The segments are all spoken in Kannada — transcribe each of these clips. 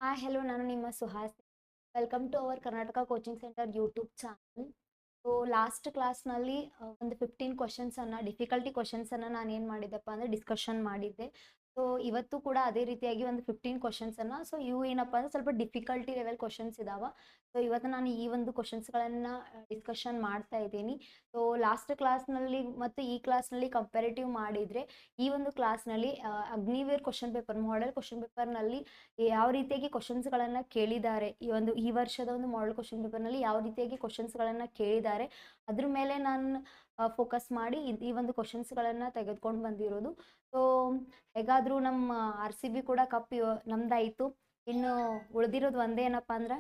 hello, ನಾನು ನಿಮ್ಮ Suhas. Welcome to our Karnataka coaching centre YouTube channel. So last ಕ್ಲಾಸ್ನಲ್ಲಿ ಒಂದು 15 ಕ್ವಶನ್ಸನ್ನು ಡಿಫಿಕಲ್ಟಿ ಕ್ವಶನ್ಸನ್ನು ನಾನು ಏನು ಮಾಡಿದ್ದೆಪ್ಪ ಅಂದರೆ ಡಿಸ್ಕಷನ್ ಮಾಡಿದ್ದೆ. ಸೊ ಇವತ್ತು ಕೂಡ ಅದೇ ರೀತಿಯಾಗಿ ಒಂದು 15 ಕ್ವಶನ್ಸನ್ನು, ಸೊ ಇವು ಏನಪ್ಪ ಅಂದರೆ ಸ್ವಲ್ಪ ಡಿಫಿಕಲ್ಟಿ ಲೆವೆಲ್ ಕ್ವಶನ್ಸ್ ಇದಾವೆ. ಸೊ ಇವತ್ತು ನಾನು ಈ ಒಂದು ಕ್ವಶನ್ಸ್ಗಳನ್ನು ಡಿಸ್ಕಷನ್ ಮಾಡ್ತಾ ಇದ್ದೀನಿ. ಸೊ ಲಾಸ್ಟ್ ಕ್ಲಾಸ್ನಲ್ಲಿ ಮತ್ತು ಈ ಕ್ಲಾಸ್ನಲ್ಲಿ ಕಂಪ್ಯಾರಿಟಿವ್ ಮಾಡಿದರೆ ಈ ಒಂದು ಕ್ಲಾಸ್ನಲ್ಲಿ Agniveer question paper, model question ಪೇಪರ್ನಲ್ಲಿ ಯಾವ ರೀತಿಯಾಗಿ ಕ್ವಶನ್ಸ್ಗಳನ್ನು ಕೇಳಿದ್ದಾರೆ, ಈ ವರ್ಷದ ಒಂದು ಮಾಡೆಲ್ ಕ್ವಶನ್ ಪೇಪರ್ನಲ್ಲಿ ಯಾವ ರೀತಿಯಾಗಿ ಕ್ವಶನ್ಸ್ಗಳನ್ನು ಕೇಳಿದ್ದಾರೆ ಅದ್ರ ಮೇಲೆ ನಾನು ಫೋಕಸ್ ಮಾಡಿ ಈ ಒಂದು ಕ್ವಶನ್ಸ್ಗಳನ್ನು ತೆಗೆದುಕೊಂಡು ಬಂದಿರೋದು. ಸೊ ಹೇಗಾದರೂ ನಮ್ಮ RCB ಕೂಡ ಕಪ್ ನಮ್ದಾಯಿತು. ಇನ್ನು ಉಳಿದಿರೋದು ಒಂದೇ ಏನಪ್ಪ ಅಂದ್ರೆ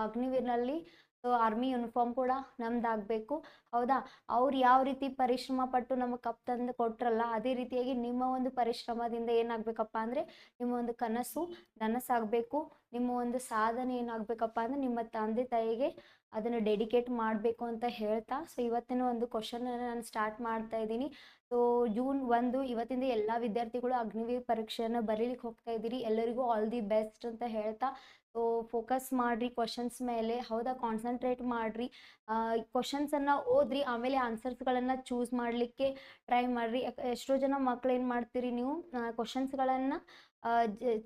ಅಗ್ನಿವೀರ್ನಲ್ಲಿ ಸೊ ಆರ್ಮಿ ಯೂನಿಫಾರ್ಮ್ ಕೂಡ ನಮ್ದಾಗಬೇಕು. ಹೌದಾ, ಅವ್ರು ಯಾವ ರೀತಿ ಪರಿಶ್ರಮ ಪಟ್ಟು ನಮಗೆ ಕಪ್ ತಂದು ಕೊಟ್ರಲ್ಲ, ಅದೇ ರೀತಿಯಾಗಿ ನಿಮ್ಮ ಒಂದು ಪರಿಶ್ರಮದಿಂದ ಏನಾಗಬೇಕಪ್ಪ ಅಂದರೆ ನಿಮ್ಮ ಒಂದು ಕನಸು ನನಸಾಗಬೇಕು. ನಿಮ್ಮ ಒಂದು ಸಾಧನೆ ಏನಾಗಬೇಕಪ್ಪ ಅಂದರೆ ನಿಮ್ಮ ತಂದೆ ತಾಯಿಗೆ ಅದನ್ನು ಡೆಡಿಕೇಟ್ ಮಾಡಬೇಕು ಅಂತ ಹೇಳ್ತಾ, ಸೊ ಇವತ್ತಿನ ಒಂದು ಕ್ವಶನ್ ನಾನು ಸ್ಟಾರ್ಟ್ ಮಾಡ್ತಾ ಇದ್ದೀನಿ. ಸೊ June 1 ಇವತ್ತಿಂದ ಎಲ್ಲ ವಿದ್ಯಾರ್ಥಿಗಳು ಅಗ್ನಿವೀರ್ ಪರೀಕ್ಷೆಯನ್ನು ಬರೀಲಿಕ್ಕೆ ಹೋಗ್ತಾ ಇದ್ದೀರಿ. ಎಲ್ಲರಿಗೂ ಆಲ್ ದಿ ಬೆಸ್ಟ್ ಅಂತ ಹೇಳ್ತಾ, ಸೊ ಫೋಕಸ್ ಮಾಡಿರಿ ಕ್ವಶನ್ಸ್ ಮೇಲೆ. ಹೌದಾ, ಕಾನ್ಸಂಟ್ರೇಟ್ ಮಾಡಿರಿ, ಕ್ವಶನ್ಸನ್ನು ಓದ್ರಿ, ಆಮೇಲೆ ಆನ್ಸರ್ಸ್ಗಳನ್ನು ಚೂಸ್ ಮಾಡಲಿಕ್ಕೆ ಟ್ರೈ ಮಾಡಿರಿ. ಎಷ್ಟೋ ಜನ ಮಕ್ಳು ಏನು ಮಾಡ್ತೀರಿ, ನೀವು ಕ್ವಶನ್ಸ್ಗಳನ್ನು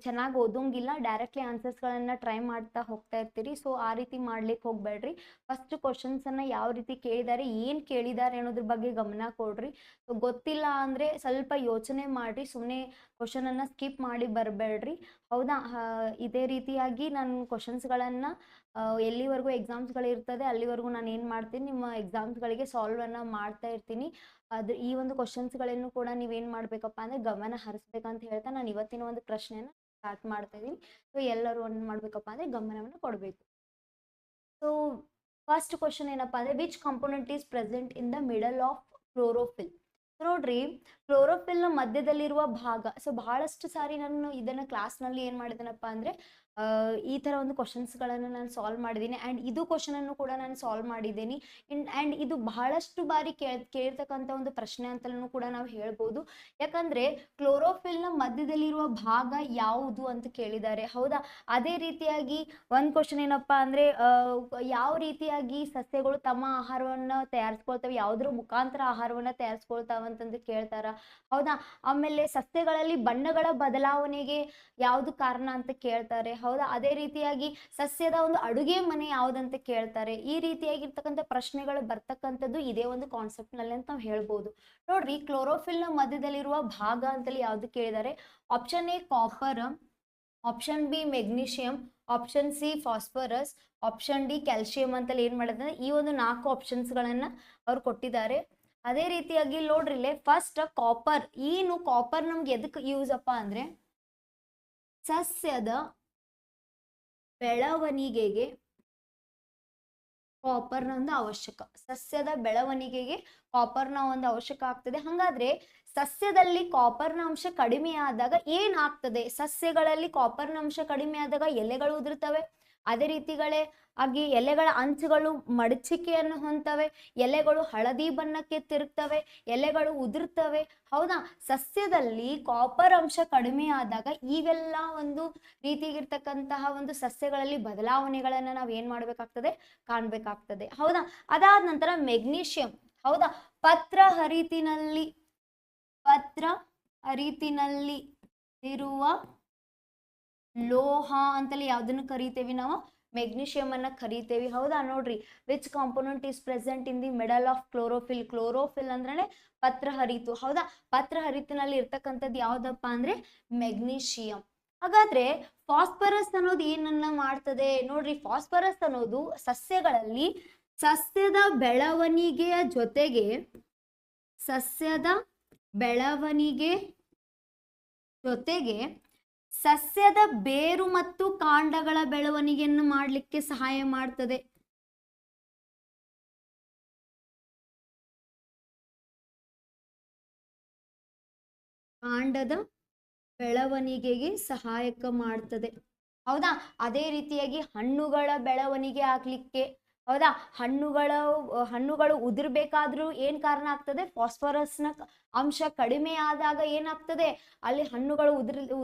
ಚೆನ್ನಾಗಿ ಓದೋಂಗಿಲ್ಲ, ಡೈರೆಕ್ಟ್ಲಿ ಆನ್ಸರ್ಸ್ಗಳನ್ನು ಟ್ರೈ ಮಾಡ್ತಾ ಹೋಗ್ತಾ ಇರ್ತೀರಿ. ಸೊ ಆ ರೀತಿ ಮಾಡ್ಲಿಕ್ಕೆ ಹೋಗಬೇಡ್ರಿ. ಫಸ್ಟ್ ಕ್ವಶನ್ಸನ್ನು ಯಾವ ರೀತಿ ಕೇಳಿದ್ದಾರೆ, ಏನು ಕೇಳಿದ್ದಾರೆ ಅನ್ನೋದ್ರ ಬಗ್ಗೆ ಗಮನ ಕೊಡ್ರಿ. ಸೊ ಗೊತ್ತಿಲ್ಲ ಅಂದರೆ ಸ್ವಲ್ಪ ಯೋಚನೆ ಮಾಡಿರಿ, ಸುಮ್ಮನೆ ಕ್ವಶನನ್ನು ಸ್ಕಿಪ್ ಮಾಡಿ ಬರಬೇಡ್ರಿ. ಹೌದಾ, ಇದೇ ರೀತಿಯಾಗಿ ನಾನು ಕ್ವಶನ್ಸ್ಗಳನ್ನು ಎಲ್ಲಿವರೆಗೂ ಎಕ್ಸಾಮ್ಸ್ಗಳಿರ್ತದೆ ಅಲ್ಲಿವರೆಗೂ ನಾನು ಏನು ಮಾಡ್ತೀನಿ, ನಿಮ್ಮ ಎಕ್ಸಾಮ್ಸ್ಗಳಿಗೆ ಸಾಲ್ವನ್ನು ಮಾಡ್ತಾ ಇರ್ತೀನಿ. ಈ ಒಂದು ಕ್ವಶನ್ಸ್ಗಳನ್ನು ಕೂಡ ನೀವೇನು ಮಾಡಬೇಕಪ್ಪ ಅಂದರೆ ಗಮನ ಹರಿಸ್ಬೇಕಂತ ಹೇಳ್ತಾ ನಾನು ಇವತ್ತಿನ ಒಂದು ಪ್ರಶ್ನೆಯನ್ನು ಸ್ಟಾರ್ಟ್ ಮಾಡ್ತಾ ಇದ್ದೀನಿ. ಸೊ ಎಲ್ಲರೂ ಏನು ಮಾಡಬೇಕಪ್ಪ ಅಂದರೆ ಗಮನವನ್ನು ಕೊಡಬೇಕು. ಸೊ ಫಸ್ಟ್ ಕ್ವಶನ್ ಏನಪ್ಪ ಅಂದರೆ which component is present in the middle of chlorophyll. ನೋಡ್ರಿ, ಕ್ಲೋರೋಫಿಲ್ನ ಮಧ್ಯದಲ್ಲಿರುವ ಭಾಗ. ಸೊ ಬಹಳಷ್ಟು ಸಾರಿ ನಾನು ಇದನ್ನು ಕ್ಲಾಸ್ನಲ್ಲಿ ಏನು ಮಾಡಿದ್ದೇನಪ್ಪ ಅಂದರೆ ಈ ಥರ ಒಂದು ಕ್ವಶನ್ಸ್ಗಳನ್ನು ನಾನು ಸಾಲ್ವ್ ಮಾಡಿದ್ದೀನಿ. ಆ್ಯಂಡ್ ಇದು ಕ್ವಶನನ್ನು ಕೂಡ ನಾನು ಸಾಲ್ವ್ ಮಾಡಿದ್ದೀನಿ. ಆ್ಯಂಡ್ ಇದು ಬಹಳಷ್ಟು ಬಾರಿ ಕೇಳ್ತಕ್ಕಂಥ ಒಂದು ಪ್ರಶ್ನೆ ಅಂತಲೂ ಕೂಡ ನಾವು ಹೇಳ್ಬೋದು. ಯಾಕಂದರೆ ಕ್ಲೋರೋಫಿಲ್ನ ಮಧ್ಯದಲ್ಲಿರುವ ಭಾಗ ಯಾವುದು ಅಂತ ಕೇಳಿದ್ದಾರೆ. ಹೌದಾ, ಅದೇ ರೀತಿಯಾಗಿ ಒಂದು ಕ್ವಶನ್ ಏನಪ್ಪ ಅಂದರೆ ಯಾವ ರೀತಿಯಾಗಿ ಸಸ್ಯಗಳು ತಮ್ಮ ಆಹಾರವನ್ನು ತಯಾರಿಸ್ಕೊಳ್ತವೆ, ಯಾವುದ್ರ ಮುಖಾಂತರ ಆಹಾರವನ್ನು ತಯಾರಿಸ್ಕೊಳ್ತಾವೆ ಅಂತಂದು ಕೇಳ್ತಾರ. ಹೌದಾ, ಆಮೇಲೆ ಸಸ್ಯಗಳಲ್ಲಿ ಬಣ್ಣಗಳ ಬದಲಾವಣೆಗೆ ಯಾವುದು ಕಾರಣ ಅಂತ ಕೇಳ್ತಾರೆ. ಹೌದಾ, ಅದೇ ರೀತಿಯಾಗಿ ಸಸ್ಯದ ಒಂದು ಅಡುಗೆ ಮನೆ ಯಾವುದಂತ ಕೇಳ್ತಾರೆ. ಈ ರೀತಿಯಾಗಿರ್ತಕ್ಕಂಥ ಪ್ರಶ್ನೆಗಳು ಬರ್ತಕ್ಕಂಥದ್ದು ಇದೇ ಒಂದು ಕಾನ್ಸೆಪ್ಟ್ನಲ್ಲಿ ಅಂತ ನಾವು ಹೇಳ್ಬೋದು. ನೋಡ್ರಿ, ಕ್ಲೋರೋಫಿಲ್ನ ಮಧ್ಯದಲ್ಲಿರುವ ಭಾಗ ಅಂತಲ್ಲಿ ಯಾವ್ದು ಕೇಳಿದ್ದಾರೆ. Option A copper, option B magnesium, option C phosphorus, option D calcium ಅಂತಲ್ಲಿ ಏನು ಮಾಡಿದ್ರೆ ಈ ಒಂದು 4 ಆಪ್ಷನ್ಸ್ಗಳನ್ನು ಅವ್ರು ಕೊಟ್ಟಿದ್ದಾರೆ. ಅದೇ ರೀತಿಯಾಗಿ ನೋಡ್ರಿಲ್ಲೇ ಫಸ್ಟ್ ಕಾಪರ್. ಏನು ಕಾಪರ್ ನಮ್ಗೆ ಎದಕ್ಕೆ ಯೂಸ್ ಅಪ್ಪ ಅಂದರೆ ಸಸ್ಯದ ಬೆಳವಣಿಗೆಗೆ ಕಾಪರ್ನ ಒಂದು ಅವಶ್ಯಕ. ಸಸ್ಯದ ಬೆಳವಣಿಗೆಗೆ ಕಾಪರ್ನ ಒಂದು ಅವಶ್ಯಕ ಆಗ್ತದೆ. ಹಾಗಾದ್ರೆ ಸಸ್ಯದಲ್ಲಿ ಕಾಪರ್ನ ಅಂಶ ಕಡಿಮೆ ಆದಾಗ ಏನಾಗ್ತದೆ? ಸಸ್ಯಗಳಲ್ಲಿ ಕಾಪರ್ನ ಅಂಶ ಕಡಿಮೆ ಆದಾಗ ಎಲೆಗಳು ಉದುರ್ತವೆ. ಅದೇ ರೀತಿಗಳೇ ಆಗಿ ಎಲೆಗಳ ಅಂಚುಗಳು ಮಡಚಿಕೆಯನ್ನು ಹೊಂದ್ತವೆ, ಎಲೆಗಳು ಹಳದಿ ಬಣ್ಣಕ್ಕೆ ತಿರುಗ್ತವೆ, ಎಲೆಗಳು ಉದುರ್ತವೆ. ಹೌದಾ, ಸಸ್ಯದಲ್ಲಿ ಕಾಪರ್ ಅಂಶ ಕಡಿಮೆ ಆದಾಗ ಇವೆಲ್ಲ ಒಂದು ರೀತಿಯಾಗಿರ್ತಕ್ಕಂತಹ ಒಂದು ಸಸ್ಯಗಳಲ್ಲಿ ಬದಲಾವಣೆಗಳನ್ನು ನಾವು ಏನ್ ಮಾಡ್ಬೇಕಾಗ್ತದೆ, ಕಾಣ್ಬೇಕಾಗ್ತದೆ. ಹೌದಾ, ಅದಾದ ನಂತರ ಮೆಗ್ನೀಷಿಯಂ. ಹೌದಾ, ಪತ್ರ ಹರಿತಿನಲ್ಲಿ ಇರುವ ಲೋಹ ಅಂತಲ್ಲಿ ಯಾವ್ದನ್ನು ಕರಿತೇವಿ ನಾವು? ಮೆಗ್ನೀಷಿಯಂ ಅನ್ನ ಕರಿತೇವಿ. ಹೌದಾ, ನೋಡ್ರಿ, which component is present in the middle of chlorophyll. Chlorophyll ಅಂದ್ರೆ ಪತ್ರಹರಿತು. ಹೌದಾ, ಪತ್ರಹರಿತಿನಲ್ಲಿ ಇರ್ತಕ್ಕಂಥದ್ದು ಯಾವ್ದಪ್ಪ ಅಂದ್ರೆ ಮೆಗ್ನೀಷಿಯಂ. ಹಾಗಾದ್ರೆ ಫಾಸ್ಫರಸ್ ಅನ್ನೋದು ಏನನ್ನ ಮಾಡ್ತದೆ? ನೋಡ್ರಿ, ಫಾಸ್ಫರಸ್ ಅನ್ನೋದು ಸಸ್ಯಗಳಲ್ಲಿ ಸಸ್ಯದ ಬೆಳವಣಿಗೆಯ ಜೊತೆಗೆ ಸಸ್ಯದ ಬೇರು ಮತ್ತು ಕಾಂಡಗಳ ಬೆಳವಣಿಗೆಯನ್ನು ಮಾಡಲಿಕ್ಕೆ ಸಹಾಯ ಮಾಡ್ತದೆ. ಕಾಂಡದ ಬೆಳವಣಿಗೆಗೆ ಸಹಾಯಕ ಮಾಡ್ತದೆ. ಹೌದಾ, ಅದೇ ರೀತಿಯಾಗಿ ಹಣ್ಣುಗಳ ಬೆಳವಣಿಗೆ ಆಗ್ಲಿಕ್ಕೆ ಹೌದಾ? ಹಣ್ಣುಗಳು ಉದಿರ್ಬೇಕಾದ್ರೂ ಏನ್ ಕಾರಣ ಆಗ್ತದೆ? ಫಾಸ್ಫರಸ್ನ ಅಂಶ ಕಡಿಮೆ ಆದಾಗ ಏನಾಗ್ತದೆ? ಅಲ್ಲಿ ಹಣ್ಣುಗಳು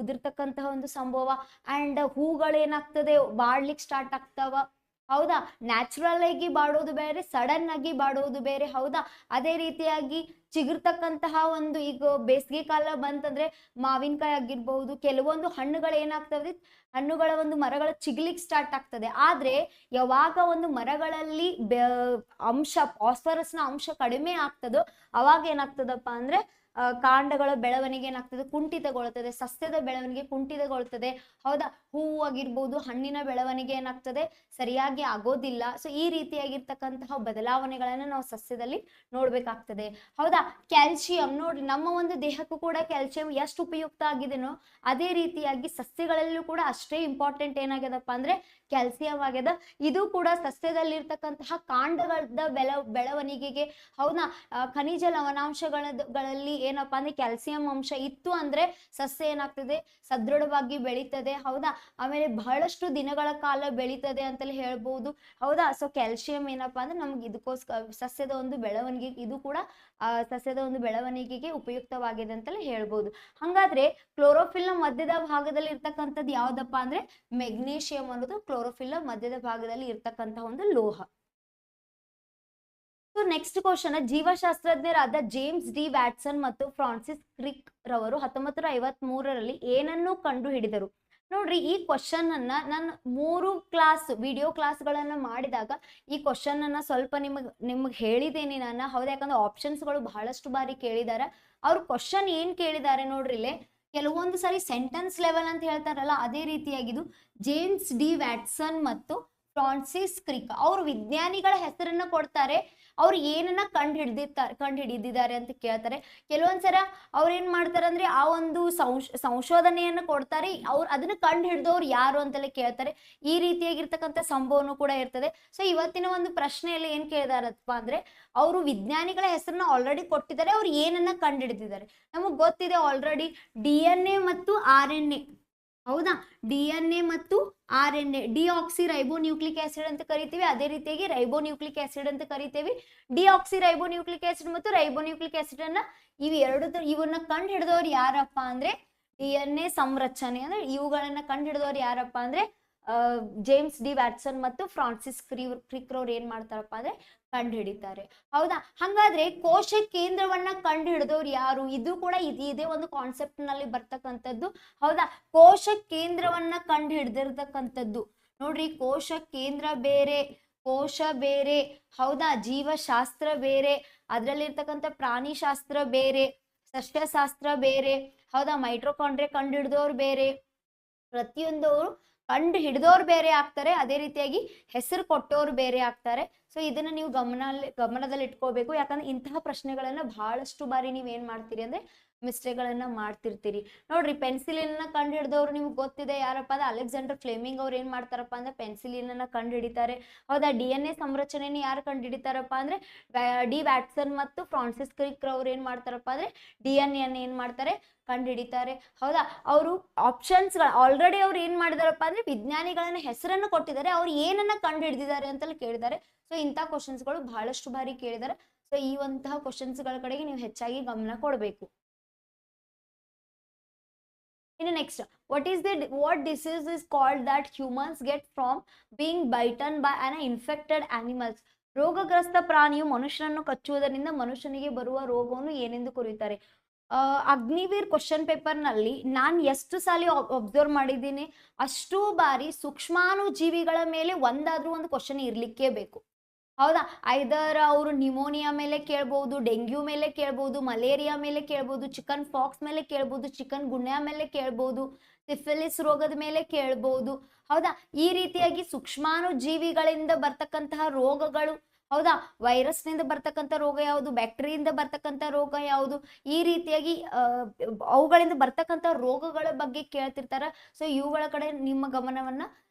ಉದಿರ್ತಕ್ಕಂತಹ ಒಂದು ಸಂಭವ. ಅಂಡ್ ಹೂಗಳು ಏನಾಗ್ತದೆ? ಬಾಡ್ಲಿಕ್ಕೆ ಸ್ಟಾರ್ಟ್ ಆಗ್ತಾವ. ಹೌದಾ? ನ್ಯಾಚುರಲ್ ಆಗಿ ಬಾಡೋದು ಬೇರೆ, ಸಡನ್ ಆಗಿ ಬಾಡೋದು ಬೇರೆ. ಹೌದಾ? ಅದೇ ರೀತಿಯಾಗಿ ಚಿಗುರ್ತಕ್ಕಂತಹ ಒಂದು, ಈಗ ಬೇಸಿಗೆ ಕಾಲ ಬಂತಂದ್ರೆ ಮಾವಿನಕಾಯಿ ಆಗಿರ್ಬಹುದು, ಕೆಲವೊಂದು ಹಣ್ಣುಗಳು ಏನಾಗ್ತವೆ? ಹಣ್ಣುಗಳ ಒಂದು ಮರಗಳ ಚಿಗ್ಲಿಕ್ಕೆ ಸ್ಟಾರ್ಟ್ ಆಗ್ತದೆ. ಆದ್ರೆ ಯಾವಾಗ ಒಂದು ಮರಗಳಲ್ಲಿ ಫಾಸ್ಫರಸ್ನ ಅಂಶ ಕಡಿಮೆ ಆಗ್ತದೋ ಅವಾಗ ಏನಾಗ್ತದಪ್ಪ ಅಂದ್ರೆ ಕಾಂಡಗಳ ಬೆಳವಣಿಗೆ ಏನಾಗ್ತದೆ? ಕುಂಠಿತಗೊಳ್ತದೆ. ಸಸ್ಯದ ಬೆಳವಣಿಗೆ ಕುಂಠಿತಗೊಳ್ತದೆ. ಹೌದಾ? ಹೂವು ಆಗಿರ್ಬೋದು, ಹಣ್ಣಿನ ಬೆಳವಣಿಗೆ ಏನಾಗ್ತದೆ? ಸರಿಯಾಗಿ ಆಗೋದಿಲ್ಲ. ಸೊ ಈ ರೀತಿಯಾಗಿರ್ತಕ್ಕಂತಹ ಬದಲಾವಣೆಗಳನ್ನ ನಾವು ಸಸ್ಯದಲ್ಲಿ ನೋಡ್ಬೇಕಾಗ್ತದೆ. ಹೌದಾ? ಕ್ಯಾಲ್ಸಿಯಂ ನೋಡ್ರಿ, ನಮ್ಮ ಒಂದು ದೇಹಕ್ಕೂ ಕೂಡ ಕ್ಯಾಲ್ಸಿಯಂ ಎಷ್ಟು ಉಪಯುಕ್ತ ಆಗಿದೆನೋ ಅದೇ ರೀತಿಯಾಗಿ ಸಸ್ಯಗಳಲ್ಲೂ ಕೂಡ ಅಷ್ಟೇ ಇಂಪಾರ್ಟೆಂಟ್ ಏನಾಗ್ಯದಪ್ಪ ಅಂದ್ರೆ ಕ್ಯಾಲ್ಸಿಯಂ ಆಗ್ಯದ. ಇದು ಕೂಡ ಸಸ್ಯದಲ್ಲಿರ್ತಕ್ಕಂತಹ ಕಾಂಡಗಳ ಬೆಳವಣಿಗೆಗೆ, ಹೌದಾ, ಖನಿಜ ಲವಣಾಂಶಗಳಲ್ಲಿ ಏನಪ್ಪಾ ಅಂದ್ರೆ ಕ್ಯಾಲ್ಸಿಯಂ ಅಂಶ ಇತ್ತು ಅಂದ್ರೆ ಸಸ್ಯ ಏನಾಗ್ತದೆ? ಸದೃಢವಾಗಿ ಬೆಳೀತದೆ. ಹೌದಾ? ಆಮೇಲೆ ಬಹಳಷ್ಟು ದಿನಗಳ ಕಾಲ ಬೆಳೀತದೆ ಅಂತಲೇ ಹೇಳ್ಬಹುದು. ಹೌದಾ? ಸೊ ಕ್ಯಾಲ್ಸಿಯಂ ಏನಪ್ಪಾ ಅಂದ್ರೆ ನಮ್ಗೆ ಇದಕ್ಕೋಸ್ಕರ ಸಸ್ಯದ ಒಂದು ಬೆಳವಣಿಗೆ, ಇದು ಕೂಡ ಸಸ್ಯದ ಒಂದು ಬೆಳವಣಿಗೆಗೆ ಉಪಯುಕ್ತವಾಗಿದೆ ಅಂತಲೇ ಹೇಳ್ಬಹುದು. ಹಂಗಾದ್ರೆ ಕ್ಲೋರೋಫಿಲ್ ನ ಮಧ್ಯದ ಭಾಗದಲ್ಲಿ ಇರ್ತಕ್ಕಂಥದ್ದು ಯಾವ್ದಪ್ಪ ಅಂದ್ರೆ ಮೆಗ್ನೀಷಿಯಂ ಅನ್ನೋದು ಕ್ಲೋರೋಫಿಲ್ ನ ಮಧ್ಯದ ಭಾಗದಲ್ಲಿ ಇರ್ತಕ್ಕಂತಹ ಒಂದು ಲೋಹ. ಸೊ ನೆಕ್ಸ್ಟ್ ಕ್ವಶನ್, ಜೀವಶಾಸ್ತ್ರಜ್ಞರಾದ ಜೇಮ್ಸ್ ಡಿ ವ್ಯಾಟ್ಸನ್ ಮತ್ತು ಫ್ರಾನ್ಸಿಸ್ ಕ್ರಿಕ್ ರವರು 1953ರಲ್ಲಿ ಏನನ್ನು ಕಂಡು ಹಿಡಿದರು? ನೋಡ್ರಿ, ಈ ಕ್ವಶನ್ ಅನ್ನ ನಾನು 3 ವಿಡಿಯೋ ಕ್ಲಾಸ್ಗಳನ್ನ ಮಾಡಿದಾಗ ಈ ಕ್ವಶನ್ ಅನ್ನ ಸ್ವಲ್ಪ ನಿಮಗೆ ಹೇಳಿದ್ದೇನೆ ನಾನು. ಹೌದು, ಯಾಕಂದ್ರೆ ಆಪ್ಷನ್ಸ್ಗಳು ಬಹಳಷ್ಟು ಬಾರಿ ಕೇಳಿದಾರೆ. ಅವ್ರು ಕ್ವಶನ್ ಏನ್ ಕೇಳಿದ್ದಾರೆ ನೋಡ್ರಿ, ಇಲ್ಲೇ ಕೆಲವೊಂದು ಸಾರಿ ಸೆಂಟೆನ್ಸ್ ಲೆವೆಲ್ ಅಂತ ಹೇಳ್ತಾರಲ್ಲ, ಅದೇ ರೀತಿಯಾಗಿದು ಜೇಮ್ಸ್ ಡಿ ವ್ಯಾಟ್ಸನ್ ಮತ್ತು ಫ್ರಾನ್ಸಿಸ್ ಕ್ರಿಕ್ ಅವರು ವಿಜ್ಞಾನಿಗಳ ಹೆಸರನ್ನ ಕೊಡ್ತಾರೆ. ಅವ್ರು ಏನನ್ನ ಕಂಡು ಹಿಡಿದಿದ್ದಾರೆ ಅಂತ ಕೇಳ್ತಾರೆ. ಕೆಲವೊಂದ್ಸರ ಅವ್ರು ಏನ್ ಮಾಡ್ತಾರೆ ಅಂದ್ರೆ ಆ ಒಂದು ಸಂಶೋಧನೆಯನ್ನ ಕೊಡ್ತಾರೆ, ಅವ್ರು ಅದನ್ನ ಕಂಡು ಹಿಡಿದವ್ರು ಯಾರು ಅಂತಲೇ ಕೇಳ್ತಾರೆ. ಈ ರೀತಿಯಾಗಿರ್ತಕ್ಕಂಥ ಸಂಭವನೂ ಕೂಡ ಇರ್ತದೆ. ಸೊ ಇವತ್ತಿನ ಒಂದು ಪ್ರಶ್ನೆಯಲ್ಲಿ ಏನ್ ಕೇಳಿದಾರಪ್ಪ ಅಂದ್ರೆ, ಅವರು ವಿಜ್ಞಾನಿಗಳ ಹೆಸರನ್ನ ಆಲ್ರೆಡಿ ಕೊಟ್ಟಿದ್ದಾರೆ, ಅವ್ರು ಏನನ್ನ ಕಂಡು ಹಿಡಿದಿದ್ದಾರೆ. ನಮಗ್ ಗೊತ್ತಿದೆ ಆಲ್ರೆಡಿ DNA ಮತ್ತು RNA. ಹೌದಾ? DNA ಮತ್ತು RNA, ಡಿಆಕ್ಸಿ ರೈಬೋನ್ಯೂಕ್ಲಿಕ್ ಆಸಿಡ್ ಅಂತ ಕರಿತೀವಿ. ಅದೇ ರೀತಿಯಾಗಿ ರೈಬೋನ್ಯೂಕ್ಲಿಕ್ ಆಸಿಡ್ ಅಂತ ಕರಿತೀವಿ. ಡಿಆಕ್ಸಿ ರೈಬೋನ್ಯೂಕ್ಲಿಕ್ ಆಸಿಡ್ ಮತ್ತು ರೈಬೋನ್ಯೂಕ್ಲಿಕ್ ಆಸಿಡ್ ಅನ್ನ ಇವನ್ನ ಕಂಡು ಹಿಡಿದವ್ರು ಯಾರಪ್ಪ ಅಂದ್ರೆ DNA ಸಂರಚನೆ ಅಂದ್ರೆ ಇವುಗಳನ್ನ ಕಂಡು ಹಿಡಿದವ್ರು ಯಾರಪ್ಪ ಅಂದ್ರೆ ಜೇಮ್ಸ್ ಡಿ ವ್ಯಾಟ್ಸನ್ ಮತ್ತು ಫ್ರಾನ್ಸಿಸ್ ಕ್ರಿಕ್ ರವ್ರು ಏನ್ ಮಾಡ್ತಾರಪ್ಪ ಅಂದ್ರೆ ಕಂಡು ಹಿಡಿತಾರೆ. ಹೌದಾ? ಹಂಗಾದ್ರೆ ಕೋಶ ಕೇಂದ್ರವನ್ನ ಕಂಡು ಹಿಡಿದವ್ರು ಯಾರು? ಇದು ಕೂಡ ಇದೇ ಒಂದು ಕಾನ್ಸೆಪ್ಟ್ ನಲ್ಲಿ ಬರ್ತಕ್ಕಂಥದ್ದು. ಹೌದಾ? ಕೋಶ ಕೇಂದ್ರವನ್ನ ಕಂಡು ಹಿಡಿದಿರ್ತಕ್ಕಂಥದ್ದು ನೋಡ್ರಿ, ಕೋಶ ಕೇಂದ್ರ ಬೇರೆ, ಕೋಶ ಬೇರೆ. ಹೌದಾ? ಜೀವಶಾಸ್ತ್ರ ಬೇರೆ, ಅದ್ರಲ್ಲಿರ್ತಕ್ಕಂಥ ಪ್ರಾಣಿಶಾಸ್ತ್ರ ಬೇರೆ, ಸಸ್ಯಶಾಸ್ತ್ರ ಬೇರೆ. ಹೌದಾ? ಮೈಟ್ರೋಕಾಂಡ್ರಿಯಾ ಕಂಡು ಹಿಡಿದವ್ರು ಬೇರೆ, ಪ್ರತಿಯೊಂದವರು ಕಂಡು ಹಿಡಿದವ್ರು ಬೇರೆ ಆಗ್ತಾರೆ. ಅದೇ ರೀತಿಯಾಗಿ ಹೆಸರು ಕೊಟ್ಟವ್ರು ಬೇರೆ ಆಗ್ತಾರೆ. ಸೊ ಇದನ್ನ ನೀವು ಗಮನದಲ್ಲಿ ಇಟ್ಕೋಬೇಕು. ಯಾಕಂದ್ರೆ ಇಂತಹ ಪ್ರಶ್ನೆಗಳನ್ನ ಬಹಳಷ್ಟು ಬಾರಿ ನೀವ್ ಏನ್ ಮಾಡ್ತೀರಿ ಅಂದ್ರೆ ಮಿಸ್ಟೇಕ್ಗಳನ್ನ ಮಾಡ್ತಿರ್ತೀರಿ. ನೋಡ್ರಿ, ಪೆನ್ಸಿಲಿನ್ ಕಂಡು ಹಿಡಿದವ್ರು ನಿಮ್ಗೆ ಗೊತ್ತಿದೆ ಯಾರಪ್ಪ ಅಂದ್ರೆ ಅಲೆಕ್ಸಾಂಡರ್ ಫ್ಲೇಮಿಂಗ್ ಅವ್ರು ಏನ್ ಮಾಡ್ತಾರಪ್ಪ ಅಂದ್ರೆ ಪೆನ್ಸಿಲಿನ್ ಕಂಡು ಹಿಡಿತಾರೆ. ಹೌದಾ? DNA ಸಂರಚನೆಯನ್ನು ಯಾರು ಕಂಡು ಹಿಡಿತಾರಪ್ಪ ಅಂದ್ರೆ ಡಿ ವ್ಯಾಟ್ಸನ್ ಮತ್ತು ಫ್ರಾನ್ಸಿಸ್ ಕ್ರಿಕ್ ಅವ್ರು ಏನ್ ಮಾಡ್ತಾರಪ್ಪ ಅಂದ್ರೆ DNA ಏನ್ ಮಾಡ್ತಾರೆ? ಕಂಡು ಹಿಡಿತಾರೆ. ಹೌದಾ? ಅವರು ಆಪ್ಷನ್ಸ್ಗಳು ಆಲ್ರೆಡಿ ಅವ್ರು ಏನ್ ಮಾಡಿದಾರಪ್ಪ ಅಂದ್ರೆ ವಿಜ್ಞಾನಿಗಳನ್ನ ಹೆಸರನ್ನು ಕೊಟ್ಟಿದ್ದಾರೆ, ಅವ್ರು ಏನನ್ನ ಕಂಡು ಹಿಡಿದಿದ್ದಾರೆ ಅಂತಲೇ ಕೇಳಿದ್ದಾರೆ. ಸೊ ಇಂತಹ ಕ್ವಶನ್ಸ್ಗಳು ಬಹಳಷ್ಟು ಬಾರಿ ಕೇಳಿದ್ದಾರೆ. ಸೊ ಈ ಒಂತಹ ಕ್ವಶನ್ಸ್ಗಳ ಕಡೆಗೆ ನೀವು ಹೆಚ್ಚಾಗಿ ಗಮನ ಕೊಡಬೇಕು. ಇನ್ನು next, what disease is called that humans get from being bitten by an infected animals? ರೋಗಗ್ರಸ್ತ ಪ್ರಾಣಿಯು ಮನುಷ್ಯನನ್ನು ಕಚ್ಚುವುದರಿಂದ ಮನುಷ್ಯನಿಗೆ ಬರುವ ರೋಗವನ್ನು ಏನೆಂದು ಕರೆಯುತ್ತಾರೆ? ಅಗ್ನಿವೀರ್ ಕ್ವಶನ್ ಪೇಪರ್ ನಲ್ಲಿ ನಾನು ಎಷ್ಟು ಸಾಲಿ ಅಬ್ಸರ್ವ್ ಮಾಡಿದ್ದೀನಿ, ಅಷ್ಟು ಬಾರಿ ಸೂಕ್ಷ್ಮಾಣು ಜೀವಿಗಳ ಮೇಲೆ ಒಂದಾದ್ರೂ ಒಂದು ಕ್ವಶನ್ ಇರ್ಲಿಕ್ಕೆ ಬೇಕು. ಹೌದಾ? ಐದರ್ ಅವರು ನ್ಯೂಮೋನಿಯಾ ಮೇಲೆ ಕೇಳ್ಬಹುದು, ಡೆಂಗ್ಯೂ ಮೇಲೆ ಕೇಳ್ಬಹುದು, ಮಲೇರಿಯಾ ಮೇಲೆ ಕೇಳ್ಬಹುದು, ಚಿಕನ್ ಫಾಕ್ಸ್ ಮೇಲೆ ಕೇಳ್ಬಹುದು, ಚಿಕನ್ ಗುನ್ಯಾ ಮೇಲೆ ಕೇಳ್ಬಹುದು, ಸಿಫಿಲಿಸ್ ರೋಗದ ಮೇಲೆ ಕೇಳ್ಬಹುದು. ಹೌದಾ? ಈ ರೀತಿಯಾಗಿ ಸೂಕ್ಷ್ಮಾಣು ಜೀವಿಗಳಿಂದ ಬರ್ತಕ್ಕಂತಹ ರೋಗಗಳು, ಹೌದಾ, ವೈರಸ್ ನಿಂದ ಬರ್ತಕ್ಕಂಥ ರೋಗ ಯಾವುದು, ಬ್ಯಾಕ್ಟೀರಿಯಿಂದ ಬರ್ತಕ್ಕಂಥ ರೋಗ ಯಾವುದು, ಈ ರೀತಿಯಾಗಿ ಅವುಗಳಿಂದ ಬರ್ತಕ್ಕಂಥ ರೋಗಗಳ ಬಗ್ಗೆ ಕೇಳ್ತಿರ್ತಾರ. ಸೊ ಇವುಗಳ ಕಡೆ ನಿಮ್ಮ ಗಮನವನ್ನ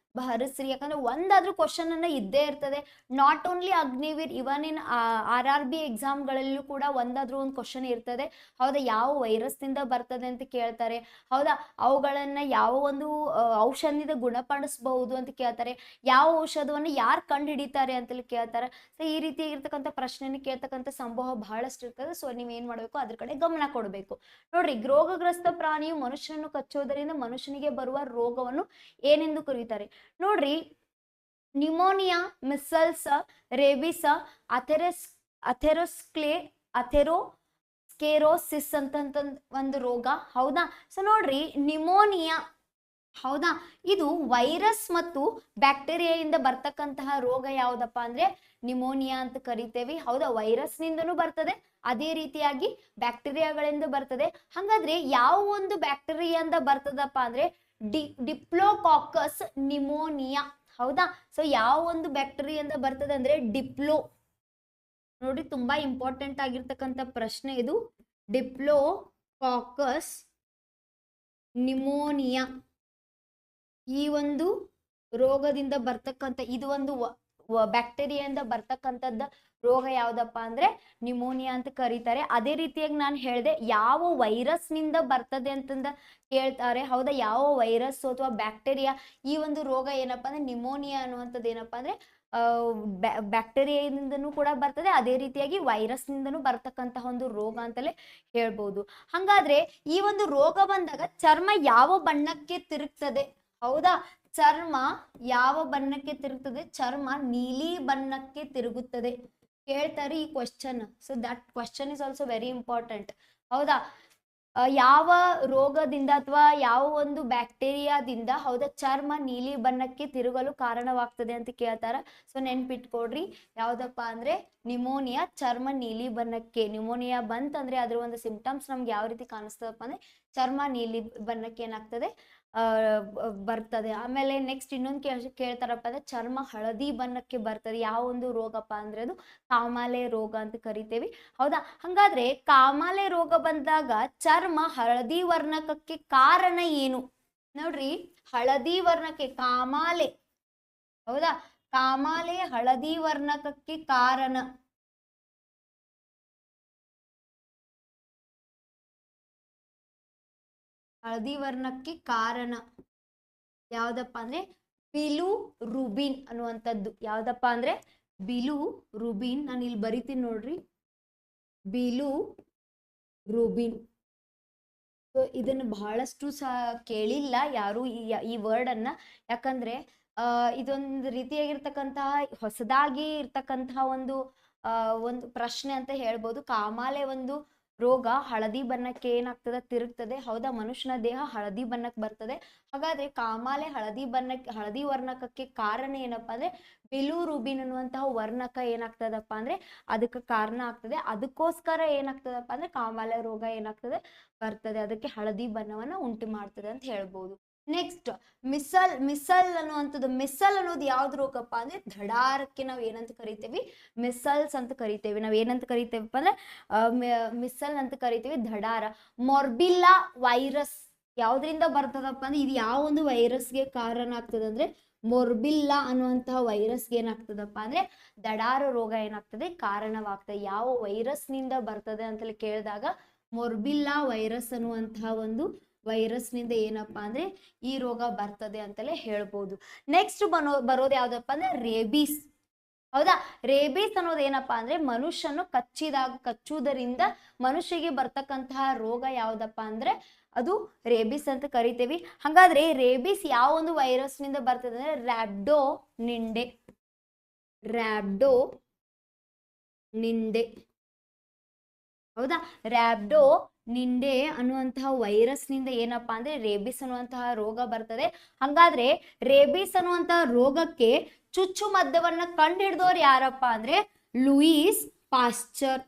ಹರಿಸ್ರಿ. ಯಾಕಂದ್ರೆ ಒಂದಾದ್ರೂ ಕ್ವಶನ್ ಅನ್ನ ಇದ್ದೇ ಇರ್ತದೆ. Not only Agniveer, even in RRB ಎಕ್ಸಾಮ್ಗಳಲ್ಲೂ ಕೂಡ ಒಂದಾದ್ರೂ ಒಂದು ಕ್ವಶನ್ ಇರ್ತದೆ. ಹೌದಾ, ಯಾವ ವೈರಸ್ ನಿಂದ ಬರ್ತದೆ ಅಂತ ಕೇಳ್ತಾರೆ. ಹೌದಾ, ಅವುಗಳನ್ನ ಯಾವ ಒಂದು ಔಷಧಿಯಿಂದ ಗುಣಪಡಿಸಬಹುದು ಅಂತ ಕೇಳ್ತಾರೆ. ಯಾವ ಔಷಧವನ್ನು ಯಾರು ಕಂಡು ಹಿಡಿತಾರೆ ಅಂತೇಳಿ ಕೇಳ್ತಾರೆ. ಸೊ ಈ ರೀತಿಯಾಗಿರ್ತಕ್ಕಂಥ ಪ್ರಶ್ನೆನ ಕೇಳ್ತಕ್ಕಂಥ ಸಂಭವ ಬಹಳಷ್ಟು ಇರ್ತದೆ. ಸೊ ನೀವ್ ಏನ್ ಮಾಡ್ಬೇಕು, ಅದ್ರ ಕಡೆ ಗಮನ ಕೊಡಬೇಕು. ನೋಡ್ರಿ, ರೋಗಗ್ರಸ್ತ ಪ್ರಾಣಿಯು ಮನುಷ್ಯನನ್ನು ಕಚ್ಚುವುದರಿಂದ ಮನುಷ್ಯನಿಗೆ ಬರುವ ರೋಗವನ್ನು ಏನೆಂದು ಕರೀತಾರೆ? ನೋಡ್ರಿ, ನ್ಯೂಮೋನಿಯಾ, ಮಿಸಲ್ಸ್, ರೇಬಿಸ್, ಅಥೆರೋಸ್ಕ್ಲೆರೋಸಿಸ್ ಅಂತ ಒಂದು ರೋಗ. ಹೌದಾ, ಸೊ ನೋಡ್ರಿ, ನ್ಯೂಮೋನಿಯಾ, ಹೌದಾ, ಇದು ವೈರಸ್ ಮತ್ತು ಬ್ಯಾಕ್ಟೀರಿಯಾದಿಂದ ಬರ್ತಕ್ಕಂತಹ ರೋಗ ಯಾವ್ದಪ್ಪ ಅಂದ್ರೆ ನ್ಯೂಮೋನಿಯಾ ಅಂತ ಕರಿತೇವಿ. ಹೌದಾ, ವೈರಸ್ ನಿಂದನೂ ಬರ್ತದೆ, ಅದೇ ರೀತಿಯಾಗಿ ಬ್ಯಾಕ್ಟೀರಿಯಾಗಳಿಂದ ಬರ್ತದೆ. ಹಾಗಾದ್ರೆ ಯಾವ ಒಂದು ಬ್ಯಾಕ್ಟೀರಿಯಾದಿಂದ ಬರ್ತದಪ್ಪ ಅಂದ್ರೆ ಡಿಪ್ಲೋಕಾಕಸ್ ನ್ಯೂಮೋನಿಯಾ. ಹೌದಾ, ಸೊ ಯಾವ ಒಂದು ಬ್ಯಾಕ್ಟೀರಿಯಾದಿಂದ ಬರ್ತದೆ ಅಂದ್ರೆ ನೋಡಿ, ತುಂಬಾ ಇಂಪಾರ್ಟೆಂಟ್ ಆಗಿರ್ತಕ್ಕಂಥ ಪ್ರಶ್ನೆ ಇದು. ಡಿಪ್ಲೋಕಾಕಸ್ ನ್ಯೂಮೋನಿಯಾ ಈ ಒಂದು ರೋಗದಿಂದ ಬರ್ತಕ್ಕಂಥ, ಇದು ಒಂದು ಬ್ಯಾಕ್ಟೀರಿಯಾದಿಂದ ಬರ್ತಕ್ಕಂಥದ್ದು ರೋಗ ಯಾವ್ದಪ್ಪ ಅಂದ್ರೆ ನ್ಯೂಮೋನಿಯಾ ಅಂತ ಕರೀತಾರೆ. ಅದೇ ರೀತಿಯಾಗಿ ನಾನು ಹೇಳಿದೆ, ಯಾವ ವೈರಸ್ ನಿಂದ ಬರ್ತದೆ ಅಂತಂದ ಕೇಳ್ತಾರೆ. ಹೌದಾ, ಯಾವ ವೈರಸ್ ಅಥವಾ ಬ್ಯಾಕ್ಟೀರಿಯಾ ಈ ಒಂದು ರೋಗ ಏನಪ್ಪಾ ಅಂದ್ರೆ ನ್ಯೂಮೋನಿಯಾ ಅನ್ನುವಂಥದ್ದು ಏನಪ್ಪಾ ಅಂದ್ರೆ ಬ್ಯಾಕ್ಟೀರಿಯಾದಿಂದನೂ ಕೂಡ ಬರ್ತದೆ, ಅದೇ ರೀತಿಯಾಗಿ ವೈರಸ್ ನಿಂದನೂ ಬರ್ತಕ್ಕಂತಹ ಒಂದು ರೋಗ ಅಂತಲೇ ಹೇಳ್ಬೋದು. ಹಂಗಾದ್ರೆ ಈ ಒಂದು ರೋಗ ಬಂದಾಗ ಚರ್ಮ ಯಾವ ಬಣ್ಣಕ್ಕೆ ತಿರುಗ್ತದೆ? ಹೌದಾ, ಚರ್ಮ ಯಾವ ಬಣ್ಣಕ್ಕೆ ತಿರುಗುತ್ತದೆ? ಚರ್ಮ ನೀಲಿ ಬಣ್ಣಕ್ಕೆ ತಿರುಗುತ್ತದೆ. ಕೇಳ್ತಾರೆ ಈ question. So that question is also very important. ಹೌದಾ, ಯಾವ ರೋಗದಿಂದ ಅಥವಾ ಯಾವ ಒಂದು ಬ್ಯಾಕ್ಟೀರಿಯಾದಿಂದ ಹೌದಾ ಚರ್ಮ ನೀಲಿ ಬಣ್ಣಕ್ಕೆ ತಿರುಗಲು ಕಾರಣವಾಗ್ತದೆ ಅಂತ ಕೇಳ್ತಾರ. ಸೊ ನೆನ್ಪಿಟ್ಕೊಡ್ರಿ, ಯಾವ್ದಪ್ಪ ಅಂದ್ರೆ ನ್ಯೂಮೋನಿಯಾ, ಚರ್ಮ ನೀಲಿ ಬಣ್ಣಕ್ಕೆ. ನ್ಯೂಮೋನಿಯಾ ಬಂತಂದ್ರೆ ಅದ್ರ ಒಂದು ಸಿಂಪ್ಟಮ್ಸ್ ನಮ್ಗೆ ಯಾವ ರೀತಿ ಕಾಣಿಸ್ತದಪ್ಪ ಅಂದ್ರೆ ಚರ್ಮ ನೀಲಿ ಬಣ್ಣಕ್ಕೆ ಏನಾಗ್ತದೆ, ಬರ್ತದೆ. ಆಮೇಲೆ ನೆಕ್ಸ್ಟ್ ಇನ್ನೊಂದು ಕೇಳ್ತಾರಪ್ಪ ಅಂದ್ರೆ ಚರ್ಮ ಹಳದಿ ಬಣ್ಣಕ್ಕೆ ಬರ್ತದೆ. ಯಾವ ಒಂದು ರೋಗಪ್ಪ ಅಂದ್ರೆ ಅದು ಕಾಮಾಲೆ ರೋಗ ಅಂತ ಕರಿತೇವಿ. ಹೌದಾ, ಹಂಗಾದ್ರೆ ಕಾಮಾಲೆ ರೋಗ ಬಂದಾಗ ಚರ್ಮ ಹಳದಿ ವರ್ಣಕಕ್ಕೆ ಕಾರಣ ಏನು? ನೋಡ್ರಿ, ಹಳದಿ ವರ್ಣಕ್ಕೆ ಕಾಮಾಲೆ, ಹೌದಾ, ಕಾಮಾಲೆ ಹಳದಿ ವರ್ಣಕಕ್ಕೆ ಕಾರಣ ಹಳದಿ ವರ್ಣಕ್ಕೆ ಕಾರಣ ಯಾವ್ದಪ್ಪ ಅಂದ್ರೆ ಬಿಲಿರುಬಿನ್ ಅನ್ನುವಂಥದ್ದು. ಯಾವ್ದಪ್ಪ ಅಂದ್ರೆ ಬಿಲಿರುಬಿನ್. ನಾನು ಇಲ್ಲಿ ಬರಿತೀನಿ ನೋಡ್ರಿ, ಬಿಲಿರುಬಿನ್. ಸೊ ಇದನ್ನು ಬಹಳಷ್ಟು ಕೇಳಿಲ್ಲ ಯಾರು ಈ ವರ್ಡ್ ಅನ್ನ. ಯಾಕಂದ್ರೆ ಇದೊಂದು ರೀತಿಯಾಗಿರ್ತಕ್ಕಂತಹ ಹೊಸದಾಗಿ ಇರ್ತಕ್ಕಂತಹ ಒಂದು ಪ್ರಶ್ನೆ ಅಂತ ಹೇಳ್ಬೋದು. ಕಾಮಾಲೆ ಒಂದು ರೋಗ ಹಳದಿ ಬಣ್ಣಕ್ಕೆ ಏನಾಗ್ತದೆ, ತಿರುಗ್ತದೆ. ಹೌದಾ, ಮನುಷ್ಯನ ದೇಹ ಹಳದಿ ಬಣ್ಣಕ್ಕೆ ಬರ್ತದೆ. ಹಾಗಾದ್ರೆ ಕಾಮಾಲೆ ಹಳದಿ ವರ್ಣಕಕ್ಕೆ ಕಾರಣ ಏನಪ್ಪಾ ಅಂದ್ರೆ ಬಿಲಿರುಬಿನ್ ಅನ್ನುವಂತಹ ವರ್ಣಕ ಏನಾಗ್ತದಪ್ಪ ಅಂದ್ರೆ ಅದಕ್ಕೆ ಕಾರಣ ಆಗ್ತದೆ. ಅದಕ್ಕೋಸ್ಕರ ಏನಾಗ್ತದಪ್ಪ ಅಂದ್ರೆ ಕಾಮಾಲೆ ರೋಗ ಏನಾಗ್ತದೆ, ಬರ್ತದೆ. ಅದಕ್ಕೆ ಹಳದಿ ಬಣ್ಣವನ್ನ ಉಂಟು ಮಾಡ್ತದೆ ಅಂತ ಹೇಳ್ಬೋದು. ನೆಕ್ಸ್ಟ್ ಮಿಸಲ್ ಅನ್ನುವಂಥದ್ದು. ಮಿಸಲ್ ಅನ್ನೋದು ಯಾವ್ದು ರೋಗಪ್ಪ ಅಂದ್ರೆ ದಡಾರಕ್ಕೆ ನಾವ್ ಏನಂತ ಕರಿತೇವಿ, ಮಿಸಲ್ಸ್ ಅಂತ ಕರಿತೇವಿ. ನಾವ್ ಏನಂತ ಕರಿತೇವಪ್ಪ ಅಂದ್ರೆ ಮಿಸಲ್ ಅಂತ ಕರಿತೇವಿ, ದಡಾರ. ಮೊರ್ಬಿಲ್ಲಾ ವೈರಸ್ ಯಾವ್ದ್ರಿಂದ ಬರ್ತದಪ್ಪ ಅಂದ್ರೆ ಇದು ಯಾವ ಒಂದು ವೈರಸ್ಗೆ ಕಾರಣ ಆಗ್ತದೆ ಅಂದ್ರೆ ಮೊರ್ಬಿಲ್ಲಾ ಅನ್ನುವಂತಹ ವೈರಸ್ಗೆ ಏನಾಗ್ತದಪ್ಪ ಅಂದ್ರೆ ದಡಾರ ರೋಗ ಏನಾಗ್ತದೆ, ಕಾರಣವಾಗ್ತದೆ. ಯಾವ ವೈರಸ್ ನಿಂದ ಬರ್ತದೆ ಅಂತೇಳಿ ಕೇಳಿದಾಗ ಮೊರ್ಬಿಲ್ಲಾ ವೈರಸ್ ಅನ್ನುವಂತಹ ಒಂದು ವೈರಸ್ ನಿಂದ ಏನಪ್ಪಾ ಅಂದ್ರೆ ಈ ರೋಗ ಬರ್ತದೆ ಅಂತಲೇ ಹೇಳ್ಬೋದು. ನೆಕ್ಸ್ಟ್ ಬರೋದು ಯಾವ್ದಪ್ಪ ಅಂದ್ರೆ ರೇಬೀಸ್. ಹೌದಾ, ರೇಬೀಸ್ ಅನ್ನೋದು ಏನಪ್ಪಾ ಅಂದ್ರೆ ಮನುಷ್ಯನು ಕಚ್ಚುವುದರಿಂದ ಮನುಷ್ಯಗೆ ಬರ್ತಕ್ಕಂತಹ ರೋಗ ಯಾವ್ದಪ್ಪ ಅಂದ್ರೆ ಅದು ರೇಬೀಸ್ ಅಂತ ಕರಿತೇವಿ. ಹಾಗಾದ್ರೆ ರೇಬೀಸ್ ಯಾವ ಒಂದು ವೈರಸ್ ನಿಂದ ಬರ್ತದೆ ಅಂದ್ರೆ ರ್ಯಾಬ್ಡೋ ನಿಂಡೆ. ಹೌದಾ, ರ್ಯಾಬ್ಡೋ ನಿಂಡೆ ಅನ್ನುವಂತಹ ವೈರಸ್ ನಿಂದ ಏನಪ್ಪಾ ಅಂದ್ರೆ ರೇಬಿಸ್ ಅನ್ನುವಂತಹ ರೋಗ ಬರ್ತದೆ. ಹಂಗಾದ್ರೆ ರೇಬಿಸ್ ಅನ್ನುವಂತಹ ರೋಗಕ್ಕೆ ಚುಚ್ಚುಮದ್ದವನ್ನ ಕಂಡು ಹಿಡಿದವ್ರು ಯಾರಪ್ಪ ಅಂದ್ರೆ ಲೂಯಿಸ್ ಪಾಶ್ಚರ್.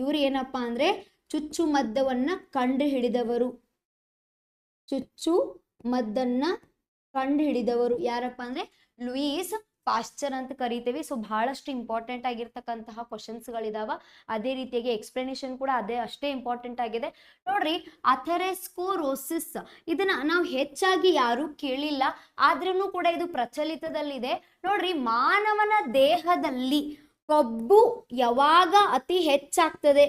ಇವ್ರು ಏನಪ್ಪಾ ಅಂದ್ರೆ ಚುಚ್ಚುಮದ್ದವನ್ನ ಕಂಡು ಹಿಡಿದವರು ಯಾರಪ್ಪ ಅಂದ್ರೆ ಲೂಯಿಸ್ ಪಾಶ್ಚರ್ ಅಂತ ಕರಿತೀವಿ. ಸೊ ಬಹಳಷ್ಟು ಇಂಪಾರ್ಟೆಂಟ್ ಆಗಿರ್ತಕ್ಕಂತಹ ಕ್ವಶನ್ಸ್ಗಳಿದಾವ. ಅದೇ ರೀತಿಯಾಗಿ ಎಕ್ಸ್ಪ್ಲನೇಷನ್ ಕೂಡ ಅಷ್ಟೇ ಇಂಪಾರ್ಟೆಂಟ್ ಆಗಿದೆ. ನೋಡ್ರಿ, ಅಥೆರೋಸ್ಕ್ಲೆರೋಸಿಸ್ ಇದನ್ನ ನಾವು ಹೆಚ್ಚಾಗಿ ಯಾರು ಕೇಳಿಲ್ಲ, ಆದ್ರೂ ಕೂಡ ಇದು ಪ್ರಚಲಿತದಲ್ಲಿದೆ. ನೋಡ್ರಿ, ಮಾನವನ ದೇಹದಲ್ಲಿ ಕೊಬ್ಬು ಯಾವಾಗ ಅತಿ ಹೆಚ್ಚಾಗ್ತದೆ?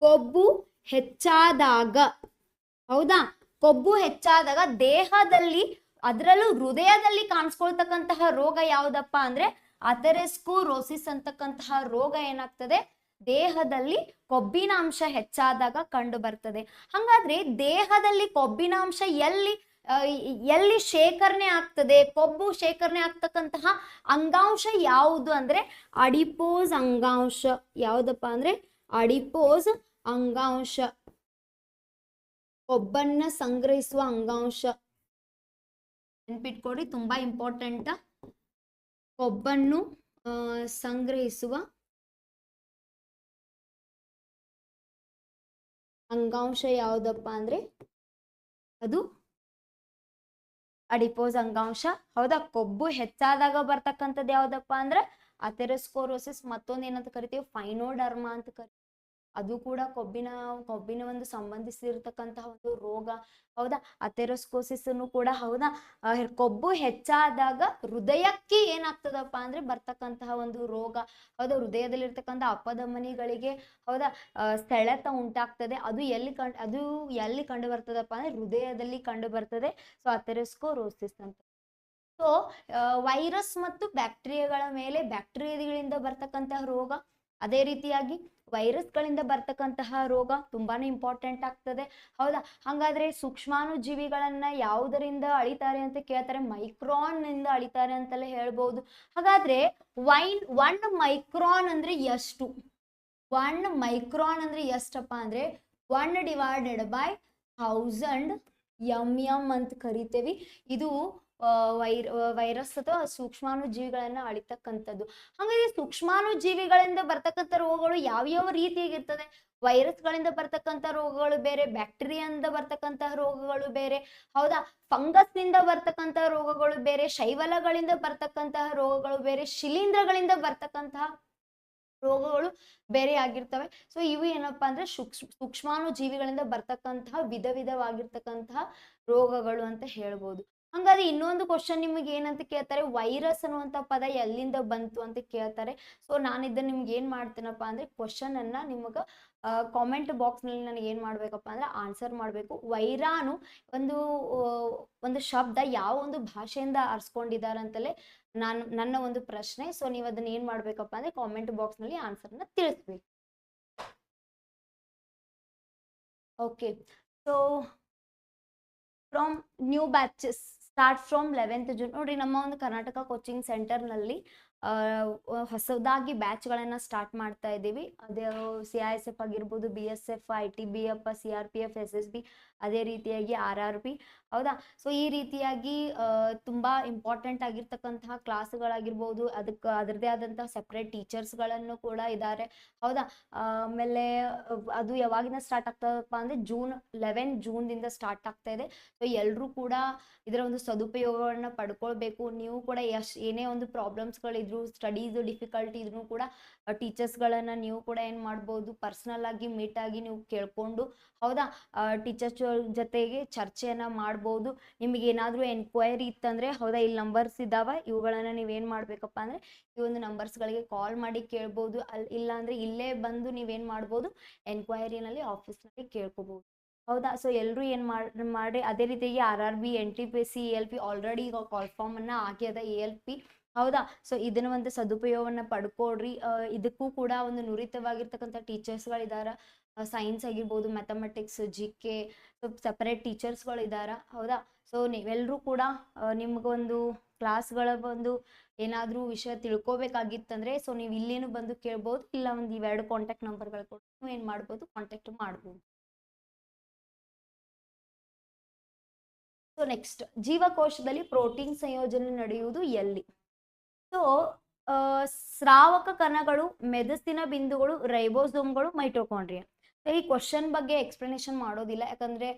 ಕೊಬ್ಬು ಹೆಚ್ಚಾದಾಗ, ಹೌದಾ? ಕೊಬ್ಬು ಹೆಚ್ಚಾದಾಗ ದೇಹದಲ್ಲಿ, ಅದರಲ್ಲೂ ಹೃದಯದಲ್ಲಿ ಕಾಣಿಸ್ಕೊಳ್ತಕ್ಕಂತಹ ರೋಗ ಯಾವ್ದಪ್ಪ ಅಂದ್ರೆ ಅಥೆರೋಸ್ಕ್ಲೆರೋಸಿಸ್ ಅಂತಕ್ಕಂತಹ ರೋಗ ಏನಾಗ್ತದೆ? ದೇಹದಲ್ಲಿ ಕೊಬ್ಬಿನ ಅಂಶ ಹೆಚ್ಚಾದಾಗ ಕಂಡು ಬರ್ತದೆ. ಹಾಗಾದ್ರೆ ದೇಹದಲ್ಲಿ ಕೊಬ್ಬಿನ ಅಂಶ ಎಲ್ಲಿ ಶೇಖರಣೆ ಆಗ್ತದೆ? ಕೊಬ್ಬು ಶೇಖರಣೆ ಆಗ್ತಕ್ಕಂತಹ ಅಂಗಾಂಶ ಯಾವುದು ಅಂದ್ರೆ ಅಡಿಪೋಸ್ ಅಂಗಾಂಶ. ಯಾವ್ದಪ್ಪ ಅಂದ್ರೆ ಅಡಿಪೋಸ್ ಅಂಗಾಂಶ, ಕೊಬ್ಬನ್ನ ಸಂಗ್ರಹಿಸುವ ಅಂಗಾಂಶ. ನೆನ್ಪಿಟ್ಕೊಡಿ, ತುಂಬಾ ಇಂಪಾರ್ಟೆಂಟ್. ಕೊಬ್ಬನ್ನು ಸಂಗ್ರಹಿಸುವ ಅಂಗಾಂಶ ಯಾವ್ದಪ್ಪ ಅಂದ್ರೆ ಅದು ಅಡಿಪೋಸ್ ಅಂಗಾಂಶ. ಹೌದಾ? ಕೊಬ್ಬು ಹೆಚ್ಚಾದಾಗ ಬರ್ತಕ್ಕಂಥದ್ದು ಯಾವ್ದಪ್ಪ ಅಂದ್ರೆ ಅಥೆರೋಸ್ಕ್ಲೆರೋಸಿಸ್. ಮತ್ತೊಂದು ಏನಂತ ಕರಿತೀವಿ? ಫೈನೋಡರ್ಮ ಅಂತ ಕರಿತೀವಿ. ಅದು ಕೂಡ ಕೊಬ್ಬಿನ ಒಂದು ಸಂಬಂಧಿಸಿರ್ತಕ್ಕಂತಹ ಒಂದು ರೋಗ. ಹೌದಾ? ಅಥೆರೋಸ್ಕ್ಲೆರೋಸಿಸ್ ಕೂಡ ಹೌದಾ ಕೊಬ್ಬು ಹೆಚ್ಚಾದಾಗ ಹೃದಯಕ್ಕೆ ಏನಾಗ್ತದಪ್ಪ ಅಂದ್ರೆ ಬರ್ತಕ್ಕಂತಹ ಒಂದು ರೋಗ. ಹೌದಾ? ಹೃದಯದಲ್ಲಿರ್ತಕ್ಕಂಥ ಅಪಧಮನಿಗಳಿಗೆ ಹೌದಾ ಸೆಳೆತ ಉಂಟಾಗ್ತದೆ. ಅದು ಎಲ್ಲಿ ಕಂಡು ಬರ್ತದಪ್ಪ ಅಂದ್ರೆ ಹೃದಯದಲ್ಲಿ ಕಂಡು ಬರ್ತದೆ. ಸೊ ಅಥೆರೋಸ್ಕ್ಲೆರೋಸಿಸ್ ಅಂತ. ಸೊ ವೈರಸ್ ಮತ್ತು ಬ್ಯಾಕ್ಟೀರಿಯಾಗಳ ಮೇಲೆ, ಬ್ಯಾಕ್ಟೀರಿಯಾಗಳಿಂದ ಬರ್ತಕ್ಕಂತಹ ರೋಗ, ಅದೇ ರೀತಿಯಾಗಿ ವೈರಸ್ಗಳಿಂದ ಬರ್ತಕ್ಕಂತಹ ರೋಗ ತುಂಬಾನೇ ಇಂಪಾರ್ಟೆಂಟ್ ಆಗ್ತದೆ. ಹೌದಾ? ಹಾಗಾದ್ರೆ ಸೂಕ್ಷ್ಮಾಣುಜೀವಿಗಳನ್ನ ಯಾವುದರಿಂದ ಅಳಿತಾರೆ ಅಂತ ಕೇಳ್ತಾರೆ? ಮೈಕ್ರಾನ್ ನಿಂದ ಅಳಿತಾರೆ ಅಂತಲೇ ಹೇಳ್ಬೋದು. ಹಾಗಾದ್ರೆ 1 ಮೈಕ್ರಾನ್ ಅಂದ್ರೆ ಎಷ್ಟು? 1 ಮೈಕ್ರಾನ್ ಅಂದ್ರೆ ಎಷ್ಟಪ್ಪ ಅಂದ್ರೆ 1/1000 mm ಅಂತ ಕರಿತೇವಿ. ಇದು ವೈರಸ್ ಅಥವಾ ಸೂಕ್ಷ್ಮಾಣು ಜೀವಿಗಳನ್ನ ಅಳಿತಕ್ಕಂಥದ್ದು. ಹಾಗಾಗಿ ಸೂಕ್ಷ್ಮಾಣು ಜೀವಿಗಳಿಂದ ಬರ್ತಕ್ಕಂಥ ರೋಗಗಳು ಯಾವ ರೀತಿಯಾಗಿರ್ತದೆ? ವೈರಸ್ಗಳಿಂದ ಬರ್ತಕ್ಕಂಥ ರೋಗಗಳು ಬೇರೆ, ಬ್ಯಾಕ್ಟೀರಿಯಾದಿಂದ ಬರ್ತಕ್ಕಂತಹ ರೋಗಗಳು ಬೇರೆ. ಹೌದಾ? ಫಂಗಸ್ ನಿಂದ ಬರ್ತಕ್ಕಂತಹ ರೋಗಗಳು ಬೇರೆ, ಶೈವಲಗಳಿಂದ ಬರ್ತಕ್ಕಂತಹ ರೋಗಗಳು ಬೇರೆ, ಶಿಲೀಂಧ್ರಗಳಿಂದ ಬರ್ತಕ್ಕಂತಹ ರೋಗಗಳು ಬೇರೆ ಆಗಿರ್ತವೆ. ಸೊ ಇವು ಏನಪ್ಪಾ ಅಂದ್ರೆ ಸೂಕ್ಷ್ಮಾಣು ಜೀವಿಗಳಿಂದ ಬರ್ತಕ್ಕಂತಹ ವಿಧವಾಗಿರ್ತಕ್ಕಂತಹ ರೋಗಗಳು ಅಂತ ಹೇಳ್ಬೋದು. ಹಂಗಾದ್ರೆ ಇನ್ನೊಂದು ಕ್ವಶನ್ ನಿಮಗೆ ಏನಂತ ಕೇಳ್ತಾರೆ? ವೈರಸ್ ಅನ್ನುವಂತ ಪದ ಎಲ್ಲಿಂದ ಬಂತು ಅಂತ ಕೇಳ್ತಾರೆ. ಸೊ ನಾನು ಇದನ್ನ ನಿಮ್ಗೆ ಏನ್ ಮಾಡ್ತೀನಪ್ಪ ಅಂದ್ರೆ ಕ್ವಶನ್ ಅನ್ನ ನಿಮಗ ಕಾಮೆಂಟ್ ಬಾಕ್ಸ್ ನಲ್ಲಿ ನನಗೆ ಏನ್ ಮಾಡ್ಬೇಕಪ್ಪ ಅಂದ್ರೆ ಆನ್ಸರ್ ಮಾಡ್ಬೇಕು. ವೈರಾಣು ಒಂದು ಶಬ್ದ ಯಾವ ಒಂದು ಭಾಷೆಯಿಂದ ಆರಿಸ್ಕೊಂಡಿದ್ದಾರೆ ಅಂತಲೇ ನನ್ನ ಒಂದು ಪ್ರಶ್ನೆ. ಸೊ ನೀವು ಅದನ್ನ ಏನ್ ಮಾಡ್ಬೇಕಪ್ಪ ಅಂದ್ರೆ ಕಾಮೆಂಟ್ ಬಾಕ್ಸ್ ನಲ್ಲಿ ಆನ್ಸರ್ನ ತಿಳಿಸ್ಬೇಕು. Okay, so from new batches start from 11th June. ನೋಡ್ರಿ, ನಮ್ಮ ಒಂದು ಕರ್ನಾಟಕ ಕೋಚಿಂಗ್ ಸೆಂಟರ್ ನಲ್ಲಿ ಹೊಸದಾಗಿ ಬ್ಯಾಚ್ಗಳನ್ನ ಸ್ಟಾರ್ಟ್ ಮಾಡ್ತಾ ಇದ್ದೀವಿ. ಅದೇ CISF ಆಗಿರ್ಬೋದು, BSF, ITBF, CRPF, SSB, ಅದೇ ರೀತಿಯಾಗಿ RRB. ಹೌದಾ? ಸೊ ಈ ರೀತಿಯಾಗಿ ತುಂಬಾ ಇಂಪಾರ್ಟೆಂಟ್ ಆಗಿರ್ತಕ್ಕಂತಹ ಕ್ಲಾಸ್ಗಳಾಗಿರ್ಬೋದು, ಅದರದೇ ಆದಂತಹ ಸೆಪರೇಟ್ ಟೀಚರ್ಸ್ಗಳನ್ನು ಕೂಡ ಇದ್ದಾರೆ. ಹೌದಾ? ಆಮೇಲೆ ಅದು ಯಾವಾಗಿಂದ ಸ್ಟಾರ್ಟ್ ಆಗ್ತದಪ್ಪ ಅಂದ್ರೆ 11 ಜೂನ್ದಿಂದ ಸ್ಟಾರ್ಟ್ ಆಗ್ತಾ ಇದೆ. ಸೊ ಎಲ್ಲರೂ ಕೂಡ ಇದರ ಒಂದು ಸದುಪಯೋಗವನ್ನ ಪಡ್ಕೊಳ್ಬೇಕು. ನೀವು ಕೂಡ ಏನೇ ಒಂದು ಪ್ರಾಬ್ಲಮ್ಸ್ಗಳಿದ್ರು, ಸ್ಟಡೀಸ್ ಡಿಫಿಕಲ್ಟಿ ಇದ್ರೂ ಕೂಡ ಟೀಚರ್ಸ್ಗಳನ್ನ ನೀವು ಕೂಡ ಏನ್ ಮಾಡ್ಬೋದು, ಪರ್ಸನಲ್ ಆಗಿ ಮೀಟ್ ಆಗಿ ನೀವು ಕೇಳ್ಕೊಂಡು, ಹೌದಾ, ಟೀಚರ್ಸ್ ಜೊತೆಗೆ ಚರ್ಚೆಯನ್ನ ಮಾಡ್ಬೋದು. ನಿಮಗೆ ಏನಾದ್ರೂ ಎನ್ಕ್ವೈರಿ ಇತ್ತಂದ್ರೆ, ಹೌದಾ, ಇಲ್ಲಿ ನಂಬರ್ಸ್ ಇದಾವ, ಇವುಗಳನ್ನ ನೀವೇನ್ ಮಾಡ್ಬೇಕಪ್ಪ ಅಂದ್ರೆ ಈ ಒಂದು ನಂಬರ್ಸ್ಗಳಿಗೆ ಕಾಲ್ ಮಾಡಿ ಕೇಳ್ಬೋದು. ಇಲ್ಲ ಅಂದ್ರೆ ಇಲ್ಲೇ ಬಂದು ನೀವೇನ್ ಮಾಡ್ಬೋದು, ಎನ್ಕ್ವೈರಿನಲ್ಲಿ ಆಫೀಸ್ನಲ್ಲಿ ಕೇಳ್ಕೋಬಹುದು. ಹೌದಾ? ಸೊ ಎಲ್ಲರೂ ಏನ್ ಮಾಡಿ ಅದೇ ರೀತಿಯಾಗಿ RRB, NTPC, ELP ಆಲ್ರೆಡಿ ಈಗ ಕಾಲ್ ಫಾರ್ಮ್ ಅನ್ನ ಆಗ್ಯದ ELP. ಹೌದಾ? ಸೊ ಇದನ್ನ ಒಂದು ಸದುಪಯೋಗವನ್ನ ಪಡ್ಕೊಡ್ರಿ. ಇದಕ್ಕೂ ಕೂಡ ಒಂದು ನುರಿತವಾಗಿರ್ತಕ್ಕಂಥ ಟೀಚರ್ಸ್ಗಳಿದಾರ. ಸೈನ್ಸ್ ಆಗಿರ್ಬೋದು, ಮ್ಯಾಥಮೆಟಿಕ್ಸ್, GK, ಸಪರೇಟ್ ಟೀಚರ್ಸ್ಗಳು ಇದಾರ. ಹೌದಾ? ಸೊ ನೀವೆಲ್ಲರೂ ಕೂಡ ನಿಮ್ಗೊಂದು ಕ್ಲಾಸ್ಗಳ ಒಂದು ಏನಾದ್ರೂ ವಿಷಯ ತಿಳ್ಕೊಬೇಕಾಗಿತ್ತಂದ್ರೆ ಸೊ ನೀವು ಇಲ್ಲೇನು ಬಂದು ಕೇಳ್ಬೋದು. ಇಲ್ಲ ಒಂದು ಇವೆರಡು ಕಾಂಟ್ಯಾಕ್ಟ್ ನಂಬರ್ಗಳು ಕೊಟ್ಟು ನೀವು ಏನ್ ಮಾಡ್ಬೋದು, ಕಾಂಟ್ಯಾಕ್ಟ್ ಮಾಡ್ಬೋದು. ಸೊ ನೆಕ್ಸ್ಟ್, ಜೀವಕೋಶದಲ್ಲಿ ಪ್ರೋಟೀನ್ ಸಂಯೋಜನೆ ನಡೆಯುವುದು ಎಲ್ಲಿ? ಸೊ ಸ್ರಾವಕ ಕಣಗಳು, ಮೆದುಸಿನ ಬಿಂದುಗಳು, ರೈಬೋಸೋಮ್ಗಳು, ಮೈಟೋಕಾಂಡ್ರಿಯಾ. ಈ ಕ್ವಶನ್ ಬಗ್ಗೆ ಎಕ್ಸ್ಪ್ಲನೇಷನ್ ಮಾಡೋದಿಲ್ಲ, ಯಾಕಂದ್ರೆ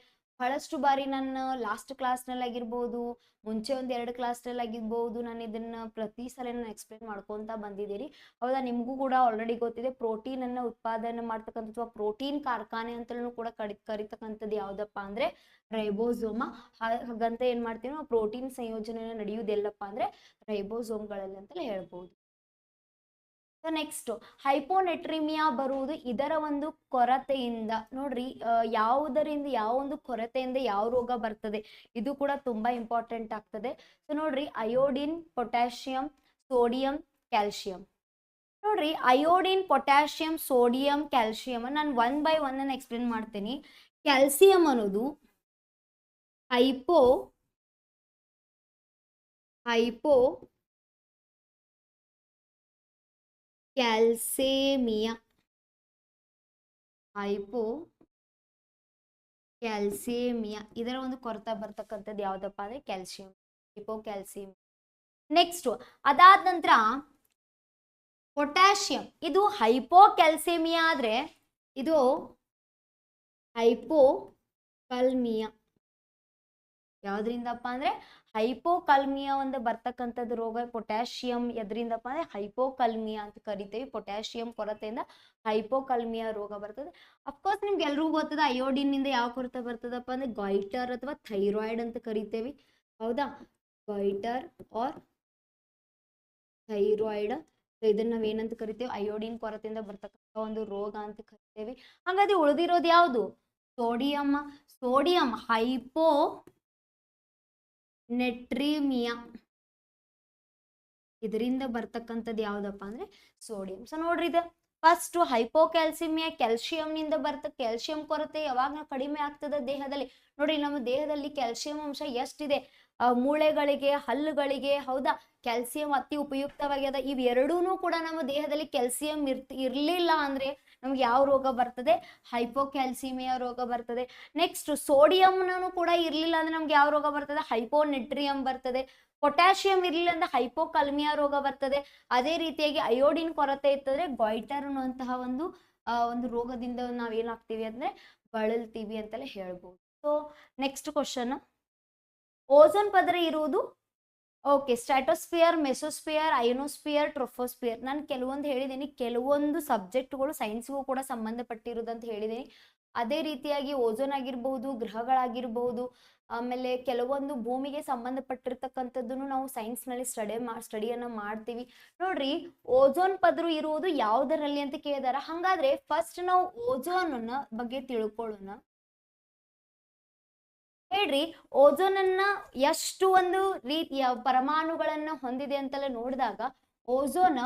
ಬಹಳಷ್ಟು ಬಾರಿ ನನ್ನ ಲಾಸ್ಟ್ ಕ್ಲಾಸ್ನಲ್ಲಿ ಆಗಿರ್ಬೋದು, ಮುಂಚೆ ಒಂದ್ 2 ಕ್ಲಾಸ್ನಲ್ಲಿ ಆಗಿರ್ಬೋದು, ನಾನು ಇದನ್ನ ಪ್ರತಿ ಸಲ ನಾನು ಎಕ್ಸ್ಪ್ಲೇನ್ ಮಾಡ್ಕೊಂತ ಬಂದಿದ್ದೀರಿ. ಹೌದಾ, ನಿಮಗೂ ಕೂಡ ಆಲ್ರೆಡಿ ಗೊತ್ತಿದೆ ಪ್ರೋಟೀನ್ ಅನ್ನ ಉತ್ಪಾದನೆ ಮಾಡ್ತಕ್ಕಂಥ ಅಥವಾ ಪ್ರೋಟೀನ್ ಕಾರ್ಖಾನೆ ಅಂತಲೂ ಕೂಡ ಕರಿತಕ್ಕಂಥದ್ದು ಯಾವ್ದಪ್ಪ ಅಂದ್ರೆ ರೈಬೋಸೋಮ. ಹಾಗಂತ ಏನ್ ಮಾಡ್ತೀವಿ ನಾವು, ಪ್ರೋಟೀನ್ ಸಂಯೋಜನೆ ನಡೆಯುವುದೆಲ್ಲಪ್ಪ ಅಂದ್ರೆ ರೈಬೋಸೋಮ್ಗಳಲ್ಲಿ ಅಂತಲೇ ಹೇಳ್ಬೋದು. ನೆಕ್ಸ್ಟ್ ಹೈಪೋನೆಟ್ರಿಮಿಯಾ ಬರುವುದು ಇದರ ಒಂದು ಕೊರತೆಯಿಂದ. ನೋಡ್ರಿ, ಯಾವುದರಿಂದ, ಯಾವ ಒಂದು ಕೊರತೆಯಿಂದ ಯಾವ ರೋಗ ಬರ್ತದೆ, ಇದು ಕೂಡ ತುಂಬಾ ಇಂಪಾರ್ಟೆಂಟ್ ಆಗ್ತದೆ. ಸೊ ನೋಡ್ರಿ, ಅಯೋಡಿನ್, ಪೊಟ್ಯಾಷಿಯಂ, ಸೋಡಿಯಂ, ಕ್ಯಾಲ್ಸಿಯಂ. ನೋಡ್ರಿ, ಅಯೋಡಿನ್, ಪೊಟ್ಯಾಷಿಯಂ, ಸೋಡಿಯಂ, ಕ್ಯಾಲ್ಸಿಯಂ ನಾನು 1 by 1 ಅನ್ನು ಎಕ್ಸ್ಪ್ಲೇನ್ ಮಾಡ್ತೀನಿ. ಕ್ಯಾಲ್ಸಿಯಂ ಅನ್ನೋದು ಹೈಪೋ ಕ್ಯಾಲ್ಸೇಮಿಯಾ, ಇದರ ಒಂದು ಕೊರತೆ ಬರ್ತಕ್ಕಂಥದ್ದು ಯಾವ್ದಪ್ಪ ಅಂದ್ರೆ ಕ್ಯಾಲ್ಸಿಯಂ, ಹೈಪೋಕ್ಯಾಲ್ಸಿಯಂ. ನೆಕ್ಸ್ಟ್ ಅದಾದ ನಂತರ ಪೊಟ್ಯಾಷಿಯಂ, ಇದು ಹೈಪೋಕ್ಯಾಲ್ಸೇಮಿಯಾ ಆದ್ರೆ ಇದು ಹೈಪೋಕಲ್ಮಿಯಾ. ಯಾವ್ದ್ರಿಂದಪ್ಪ ಅಂದ್ರೆ ಹೈಪೋಕಲ್ಮಿಯಾ ಒಂದು ಬರ್ತಕ್ಕಂಥದ್ದು ರೋಗ ಪೊಟ್ಯಾಷಿಯಂ. ಎದ್ರಿಂದಪ್ಪ ಅಂದ್ರೆ ಹೈಪೋಕಲ್ಮಿಯಾ ಅಂತ ಕರಿತೇವೆ. ಪೊಟ್ಯಾಷಿಯಂ ಕೊರತೆಯಿಂದ ಹೈಪೋಕಲ್ಮಿಯಾ ರೋಗ ಬರ್ತದೆ. ಅಫ್ಕೋರ್ಸ್ ನಿಮ್ಗೆ ಎಲ್ರಿಗೂ ಗೊತ್ತದ ಅಯೋಡಿನ್ ನಿಂದ ಯಾವ ಕೊರತೆ ಬರ್ತದಪ್ಪ ಅಂದ್ರೆ ಗಾಯ್ಟರ್ ಅಥವಾ ಥೈರಾಯ್ಡ್ ಅಂತ ಕರಿತೇವಿ. ಹೌದಾ, ಗಾಯ್ಟರ್ ಆರ್ ಥೈರಾಯ್ಡ್. ಇದನ್ನ ನಾವೇನಂತ ಕರಿತೇವೆ, ಅಯೋಡಿನ್ ಕೊರತೆಯಿಂದ ಬರ್ತಕ್ಕಂಥ ಒಂದು ರೋಗ ಅಂತ ಕರಿತೇವೆ. ಹಾಗಾದ್ರೆ ಉಳಿದಿರೋದು ಯಾವುದು, ಸೋಡಿಯಂ ಹೈಪೋನೆಟ್ರಿಮಿಯಾ, ಇದರಿಂದ ಬರ್ತಕ್ಕಂಥದ್ದು ಯಾವ್ದಪ್ಪ ಅಂದ್ರೆ ಸೋಡಿಯಂ. ಸೊ ನೋಡ್ರಿ, ಇದು ಫಸ್ಟ್ ಹೈಪೋಕ್ಯಾಲ್ಸಿಮಿಯಾ, ಕ್ಯಾಲ್ಸಿಯಂ ನಿಂದ ಕ್ಯಾಲ್ಸಿಯಂ ಕೊರತೆ ಯಾವಾಗ ಕಡಿಮೆ ಆಗ್ತದೆ ದೇಹದಲ್ಲಿ. ನೋಡಿ, ನಮ್ಮ ದೇಹದಲ್ಲಿ ಕ್ಯಾಲ್ಸಿಯಂ ಅಂಶ ಎಷ್ಟಿದೆ, ಮೂಳೆಗಳಿಗೆ, ಹಲ್ಲುಗಳಿಗೆ, ಹೌದಾ, ಕ್ಯಾಲ್ಸಿಯಂ ಅತಿ ಉಪಯುಕ್ತವಾಗ್ಯದ. ಇವೆರಡೂ ಕೂಡ ನಮ್ಮ ದೇಹದಲ್ಲಿ ಕ್ಯಾಲ್ಸಿಯಂ ಇರ್ಲಿಲ್ಲ ಅಂದ್ರೆ ನಮ್ಗೆ ಯಾವ ರೋಗ ಬರ್ತದೆ, ಹೈಪೋಕ್ಯಾಲ್ಸಿಮಿಯಾ ರೋಗ ಬರ್ತದೆ. ನೆಕ್ಸ್ಟ್ ಸೋಡಿಯಂನೂ ಕೂಡ ಇರ್ಲಿಲ್ಲ ಅಂದ್ರೆ ನಮ್ಗೆ ಯಾವ ರೋಗ ಬರ್ತದೆ, ಹೈಪೋನೆಟ್ರಿಯಂ ಬರ್ತದೆ. ಪೊಟ್ಯಾಷಿಯಂ ಇರ್ಲಿಲ್ಲ ಅಂದ್ರೆ ಹೈಪೋಕಲ್ಮಿಯಾ ರೋಗ ಬರ್ತದೆ. ಅದೇ ರೀತಿಯಾಗಿ ಅಯೋಡಿನ್ ಕೊರತೆ ಇರ್ತದ್ರೆ ಗಾಯ್ಟರ್ ಅನ್ನುವಂತಹ ಒಂದು ರೋಗದಿಂದ ನಾವೇನಾಗ್ತೀವಿ ಅಂದ್ರೆ ಬಳಲ್ತೀವಿ ಅಂತಲೇ ಹೇಳ್ಬೋದು. ಸೊ ನೆಕ್ಸ್ಟ್ ಕ್ವಶನ್, ಓಝೋನ್ ಪದರ ಇರುವುದು ಓಕೆ ಸ್ಟ್ರಾಟೋಸ್ಫಿಯರ್, ಮೆಸೋಸ್ಫಿಯರ್, ಅಯೋನೋಸ್ಫಿಯರ್, ಟ್ರೋಫೋಸ್ಫಿಯರ್. ನಾನು ಕೆಲವೊಂದು ಹೇಳಿದ್ದೀನಿ, ಕೆಲವೊಂದು ಸಬ್ಜೆಕ್ಟ್ಗಳು ಸೈನ್ಸ್ಗೂ ಕೂಡ ಸಂಬಂಧಪಟ್ಟಿರುವುದಂತ ಹೇಳಿದ್ದೀನಿ. ಅದೇ ರೀತಿಯಾಗಿ ಓಝೋನ್ ಆಗಿರ್ಬಹುದು, ಗ್ರಹಗಳಾಗಿರ್ಬಹುದು, ಆಮೇಲೆ ಕೆಲವೊಂದು ಭೂಮಿಗೆ ಸಂಬಂಧಪಟ್ಟಿರ್ತಕ್ಕಂಥದ್ದನ್ನು ನಾವು ಸೈನ್ಸ್ ನಲ್ಲಿ ಸ್ಟಡಿಯನ್ನ ಮಾಡ್ತೀವಿ. ನೋಡ್ರಿ, ಓಝೋನ್ ಪದರು ಇರುವುದು ಯಾವುದರಲ್ಲಿ ಅಂತ ಕೇಳಿದಾರ. ಹಂಗಾದ್ರೆ ಫಸ್ಟ್ ನಾವು ಓಝೋನ್ ಬಗ್ಗೆ ತಿಳ್ಕೊಳ್ಳೋಣ. ಹೇಳ್ರಿ, ಓಝೋನ್ ಅನ್ನ ಎಷ್ಟು ಒಂದು ರೀತಿಯ ಪರಮಾಣುಗಳನ್ನ ಹೊಂದಿದೆ ಅಂತೆಲ್ಲ ನೋಡಿದಾಗ ಓಝೋನ್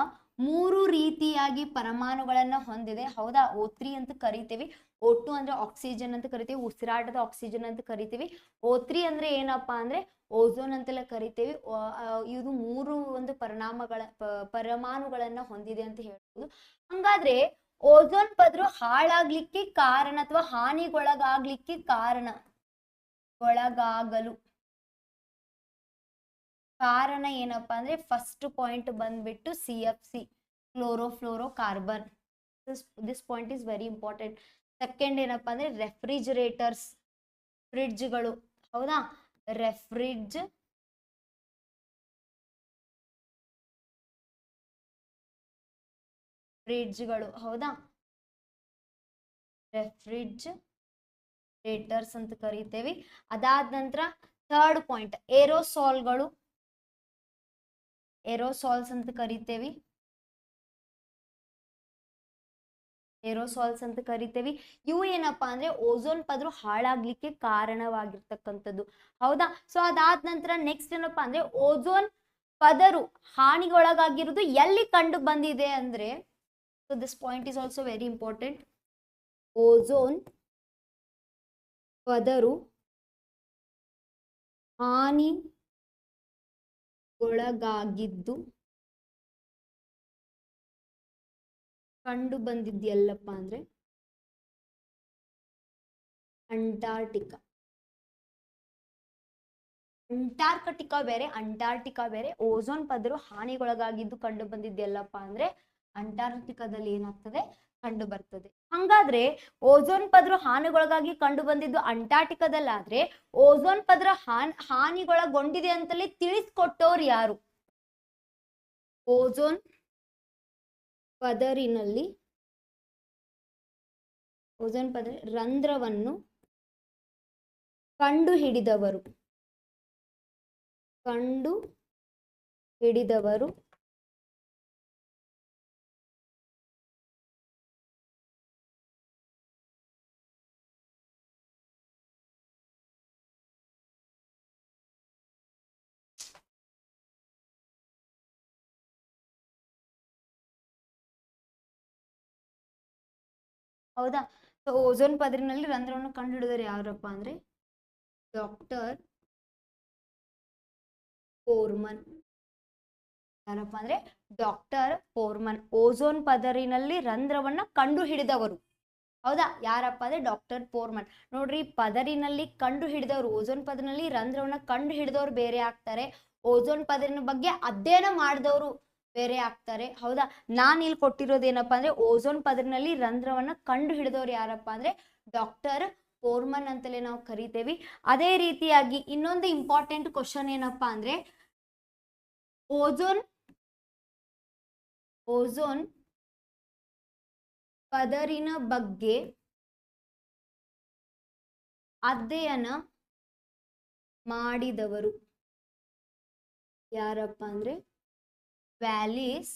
3 ರೀತಿಯಾಗಿ ಪರಮಾಣುಗಳನ್ನ ಹೊಂದಿದೆ. ಹೌದಾ, O3 ಅಂತ ಕರಿತೀವಿ, O2 ಅಂದ್ರೆ ಆಕ್ಸಿಜನ್ ಅಂತ ಕರಿತೀವಿ, ಉಸಿರಾಟದ ಆಕ್ಸಿಜನ್ ಅಂತ ಕರಿತೀವಿ. O3 ಅಂದ್ರೆ ಏನಪ್ಪಾ ಅಂದ್ರೆ ಓಝೋನ್ ಅಂತೆಲ್ಲ ಕರಿತೀವಿ. ಇದು 3 ಒಂದು ಪರಮಾಣುಗಳನ್ನ ಹೊಂದಿದೆ ಅಂತ ಹೇಳ್ಬೋದು. ಹಂಗಾದ್ರೆ ಓಝೋನ್ ಪದರು ಹಾಳಾಗ್ಲಿಕ್ಕೆ ಕಾರಣ ಅಥವಾ ಹಾನಿಗೊಳಗಾಗ್ಲಿಕ್ಕೆ ಕಾರಣ ಏನಪ್ಪಾ ಅಂದ್ರೆ ಫಸ್ಟ್ ಪಾಯಿಂಟ್ ಬಂದ್ಬಿಟ್ಟು CFC, chlorofluoro carbon. This point is very important. Second ಏನಪ್ಪಾ ಅಂದ್ರೆ ರೆಫ್ರಿಜರೇಟರ್ಸ್, ಫ್ರಿಡ್ಜ್ಗಳು. ಹೌದಾ, ಫ್ರಿಡ್ಜ್ಗಳು. ಹೌದಾ, ರೆಫ್ರಿಜರೇಟರ್ಸ್ ಅಂತ ಕರಿತೇವಿ. ಅದಾದ ನಂತರ ಥರ್ಡ್ ಪಾಯಿಂಟ್ ಏರೋಸಾಲ್ಸ್ ಅಂತ ಕರಿತೇವಿ. ಇವು ಏನಪ್ಪಾ ಅಂದ್ರೆ ಓಝೋನ್ ಪದರು ಹಾಳಾಗ್ಲಿಕ್ಕೆ ಕಾರಣವಾಗಿರ್ತಕ್ಕಂಥದ್ದು. ಹೌದಾ, ಸೊ ಅದಾದ ನಂತರ ನೆಕ್ಸ್ಟ್ ಏನಪ್ಪಾ ಅಂದ್ರೆ ಓಝೋನ್ ಪದರು ಹಾನಿಗೊಳಗಾಗಿರುವುದು ಎಲ್ಲಿ ಕಂಡು ಬಂದಿದೆ ಅಂದ್ರೆ, so this point is also very important. Ozone ಪದರು ಹಾನಿಗೊಳಗಾಗಿದ್ದು ಕಂಡು ಬಂದಿದ್ಯಲ್ಲಪ್ಪ ಅಂದ್ರೆ ಅಂಟಾರ್ಕಟಿಕಾ ಬೇರೆ, ಅಂಟಾರ್ಟಿಕಾ ಬೇರೆ. ಓಝೋನ್ ಪದರು ಹಾನಿಗೊಳಗಾಗಿದ್ದು ಕಂಡು ಬಂದಿದ್ದೆಲ್ಲಪ್ಪ ಅಂದ್ರೆ ಅಂಟಾರ್ಟಿಕಾದಲ್ಲಿ ಏನಾಗ್ತದೆ, ಕಂಡು ಬರ್ತದೆ. ಹಂಗಾದ್ರೆ ಓಝೋನ್ ಪದರ ಹಾನಿಗೊಳಗಾಗಿ ಕಂಡು ಬಂದಿದ್ದು ಅಂಟಾರ್ಟಿಕಾದಲ್ಲಾದ್ರೆ ಓಝೋನ್ ಪದರ ಹಾನಿಗೊಳಗೊಂಡಿದೆ ಅಂತಲೇ ತಿಳಿಸ್ಕೊಟ್ಟವ್ರು ಯಾರು? ಓಝೋನ್ ಪದರಿನಲ್ಲಿ ರಂಧ್ರವನ್ನು ಕಂಡು ಹಿಡಿದವರು ಹೌದಾ? ಸೊ ಓಝೋನ್ ಪದರಿನಲ್ಲಿ ರಂಧ್ರವನ್ನು ಕಂಡು ಹಿಡಿದವರು ಯಾರಪ್ಪ ಅಂದ್ರೆ ಡಾಕ್ಟರ್ ಪೋರ್ಮನ್. ಯಾರಪ್ಪ ಅಂದ್ರೆ ಡಾಕ್ಟರ್ ಪೋರ್ಮನ್. ಓಝೋನ್ ಪದರಿನಲ್ಲಿ ರಂಧ್ರವನ್ನ ಕಂಡು ಹಿಡಿದವರು. ಹೌದಾ? ಯಾರಪ್ಪ ಅಂದ್ರೆ ಡಾಕ್ಟರ್ ಪೋರ್ಮನ್. ನೋಡ್ರಿ, ಪದರಿನಲ್ಲಿ ಕಂಡು ಹಿಡಿದವರು, ಓಝೋನ್ ಪದರಿನಲ್ಲಿ ರಂಧ್ರವನ್ನ ಕಂಡು ಹಿಡಿದವರು ಬೇರೆ ಆಗ್ತಾರೆ, ಓಝೋನ್ ಪದರಿನ ಬಗ್ಗೆ ಅಧ್ಯಯನ ಮಾಡಿದವರು ಬೇರೆ ಆಗ್ತಾರೆ. ಹೌದಾ? ನಾನು ಇಲ್ಲಿ ಕೊಟ್ಟಿರೋದೇನಪ್ಪ ಅಂದ್ರೆ ಓಝೋನ್ ಪದರಿನಲ್ಲಿ ರಂಧ್ರವನ್ನ ಕಂಡು ಹಿಡಿದವರು ಯಾರಪ್ಪ ಅಂದ್ರೆ ಡಾಕ್ಟರ್ ಪೋರ್ಮನ್ ಅಂತಲೇ ನಾವು ಕರಿತೇವಿ. ಅದೇ ರೀತಿಯಾಗಿ ಇನ್ನೊಂದು ಇಂಪಾರ್ಟೆಂಟ್ ಕ್ವಶನ್ ಏನಪ್ಪಾ ಅಂದ್ರೆ ಓಝೋನ್ ಪದರಿನ ಬಗ್ಗೆ ಅಧ್ಯಯನ ಮಾಡಿದವರು ಯಾರಪ್ಪ ಅಂದ್ರೆ ವ್ಯಾಲಿಸ್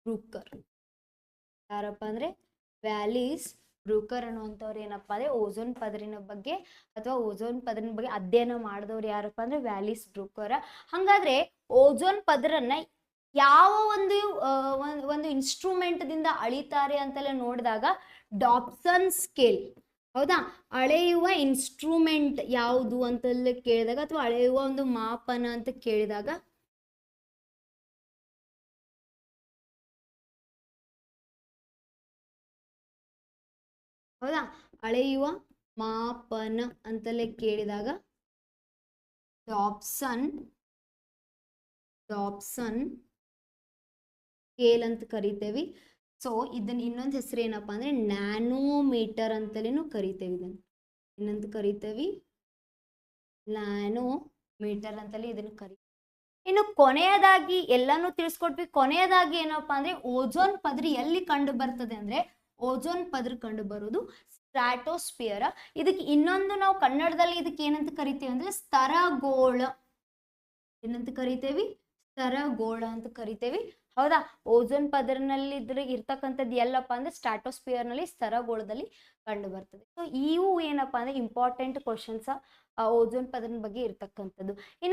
ಬ್ರೂಕರ್. ಯಾರಪ್ಪ ಅಂದ್ರೆ ವ್ಯಾಲಿಸ್ ಬ್ರೂಕರ್ ಅನ್ನುವಂಥವ್ರು ಏನಪ್ಪಾ ಅಂದ್ರೆ ಓಝೋನ್ ಪದರಿನ ಬಗ್ಗೆ ಅಥವಾ ಓಝೋನ್ ಪದರಿನ ಬಗ್ಗೆ ಅಧ್ಯಯನ ಮಾಡಿದವ್ರು ಯಾರಪ್ಪ ಅಂದ್ರೆ ವ್ಯಾಲಿಸ್ ಬ್ರೂಕರ್. ಹಂಗಾದ್ರೆ ಓಝೋನ್ ಪದರನ್ನ ಯಾವ ಒಂದು ಇನ್ಸ್ಟ್ರೂಮೆಂಟ್ ದಿಂದ ಅಳಿತಾರೆ ಅಂತೆಲ್ಲ ನೋಡಿದಾಗ ಡಾಪ್ಸನ್ ಸ್ಕೇಲ್. ಹೌದಾ? ಅಳೆಯುವ ಇನ್ಸ್ಟ್ರೂಮೆಂಟ್ ಯಾವುದು ಅಂತೆಲ್ಲ ಕೇಳಿದಾಗ ಅಥವಾ ಅಳೆಯುವ ಒಂದು ಮಾಪನ ಅಂತ ಕೇಳಿದಾಗ ಹೌದಾ? ಅಳೆಯುವ ಮಾಪನ ಅಂತಲೇ ಕೇಳಿದಾಗ ಡಾಪ್ಸನ್ ಸ್ಕೇಲ್ ಅಂತ ಕರಿತೇವಿ. ಸೊ ಇದನ್ನ ಇನ್ನೊಂದು ಹೆಸರು ಏನಪ್ಪಾ ಅಂದ್ರೆ ನ್ಯಾನೋಮೀಟರ್ ಅಂತಲೇನು ಕರಿತೇವಿ. ಇದನ್ನ ಏನಂತ ಕರಿತೇವಿ? ನ್ಯಾನೋಮೀಟರ್ ಅಂತಲೇ ಇದನ್ನ ಕರಿತೇವಿ. ಇನ್ನು ಕೊನೆಯದಾಗಿ ಎಲ್ಲಾನು ತಿಳಿಸ್ಕೊಟ್ವಿ. ಕೊನೆಯದಾಗಿ ಏನಪ್ಪಾ ಅಂದ್ರೆ ಓಝೋನ್ ಪದರ ಎಲ್ಲಿ ಕಂಡು ಬರ್ತದೆ ಅಂದ್ರೆ ಓಝೋನ್ ಪದರ ಕಂಡು ಬರೋದು ಸ್ಟ್ರಾಟೋಸ್ಫಿಯರ್. ಇದಕ್ಕೆ ಇನ್ನೊಂದು ನಾವು ಕನ್ನಡದಲ್ಲಿ ಇದಕ್ಕೆ ಏನಂತ ಕರಿತೇವೆ ಅಂದ್ರೆ ಸ್ತರಗೋಳ. ಏನಂತ ಕರಿತೇವಿ? ಸ್ತರಗೋಳ ಅಂತ ಕರಿತೇವಿ. ಹೌದಾ? ಓಝೋನ್ ಪದರಿನಲ್ಲಿ ಇರ್ತಕ್ಕಂಥದ್ದು ಎಲ್ಲಪ್ಪ ಅಂದ್ರೆ ಸ್ಟ್ರಾಟೋಸ್ಫಿಯರ್ ನಲ್ಲಿ ಸ್ತರಗೋಳದಲ್ಲಿ ಕಂಡು ಬರ್ತದೆ. ಸೊ ಇವು ಏನಪ್ಪಾ ಅಂದ್ರೆ ಇಂಪಾರ್ಟೆಂಟ್ ಕ್ವಶನ್ಸ್ ಓಝೋನ್ ಪದರಿನ ಬಗ್ಗೆ ಇರ್ತಕ್ಕಂಥದ್ದು. ಇನ್ನು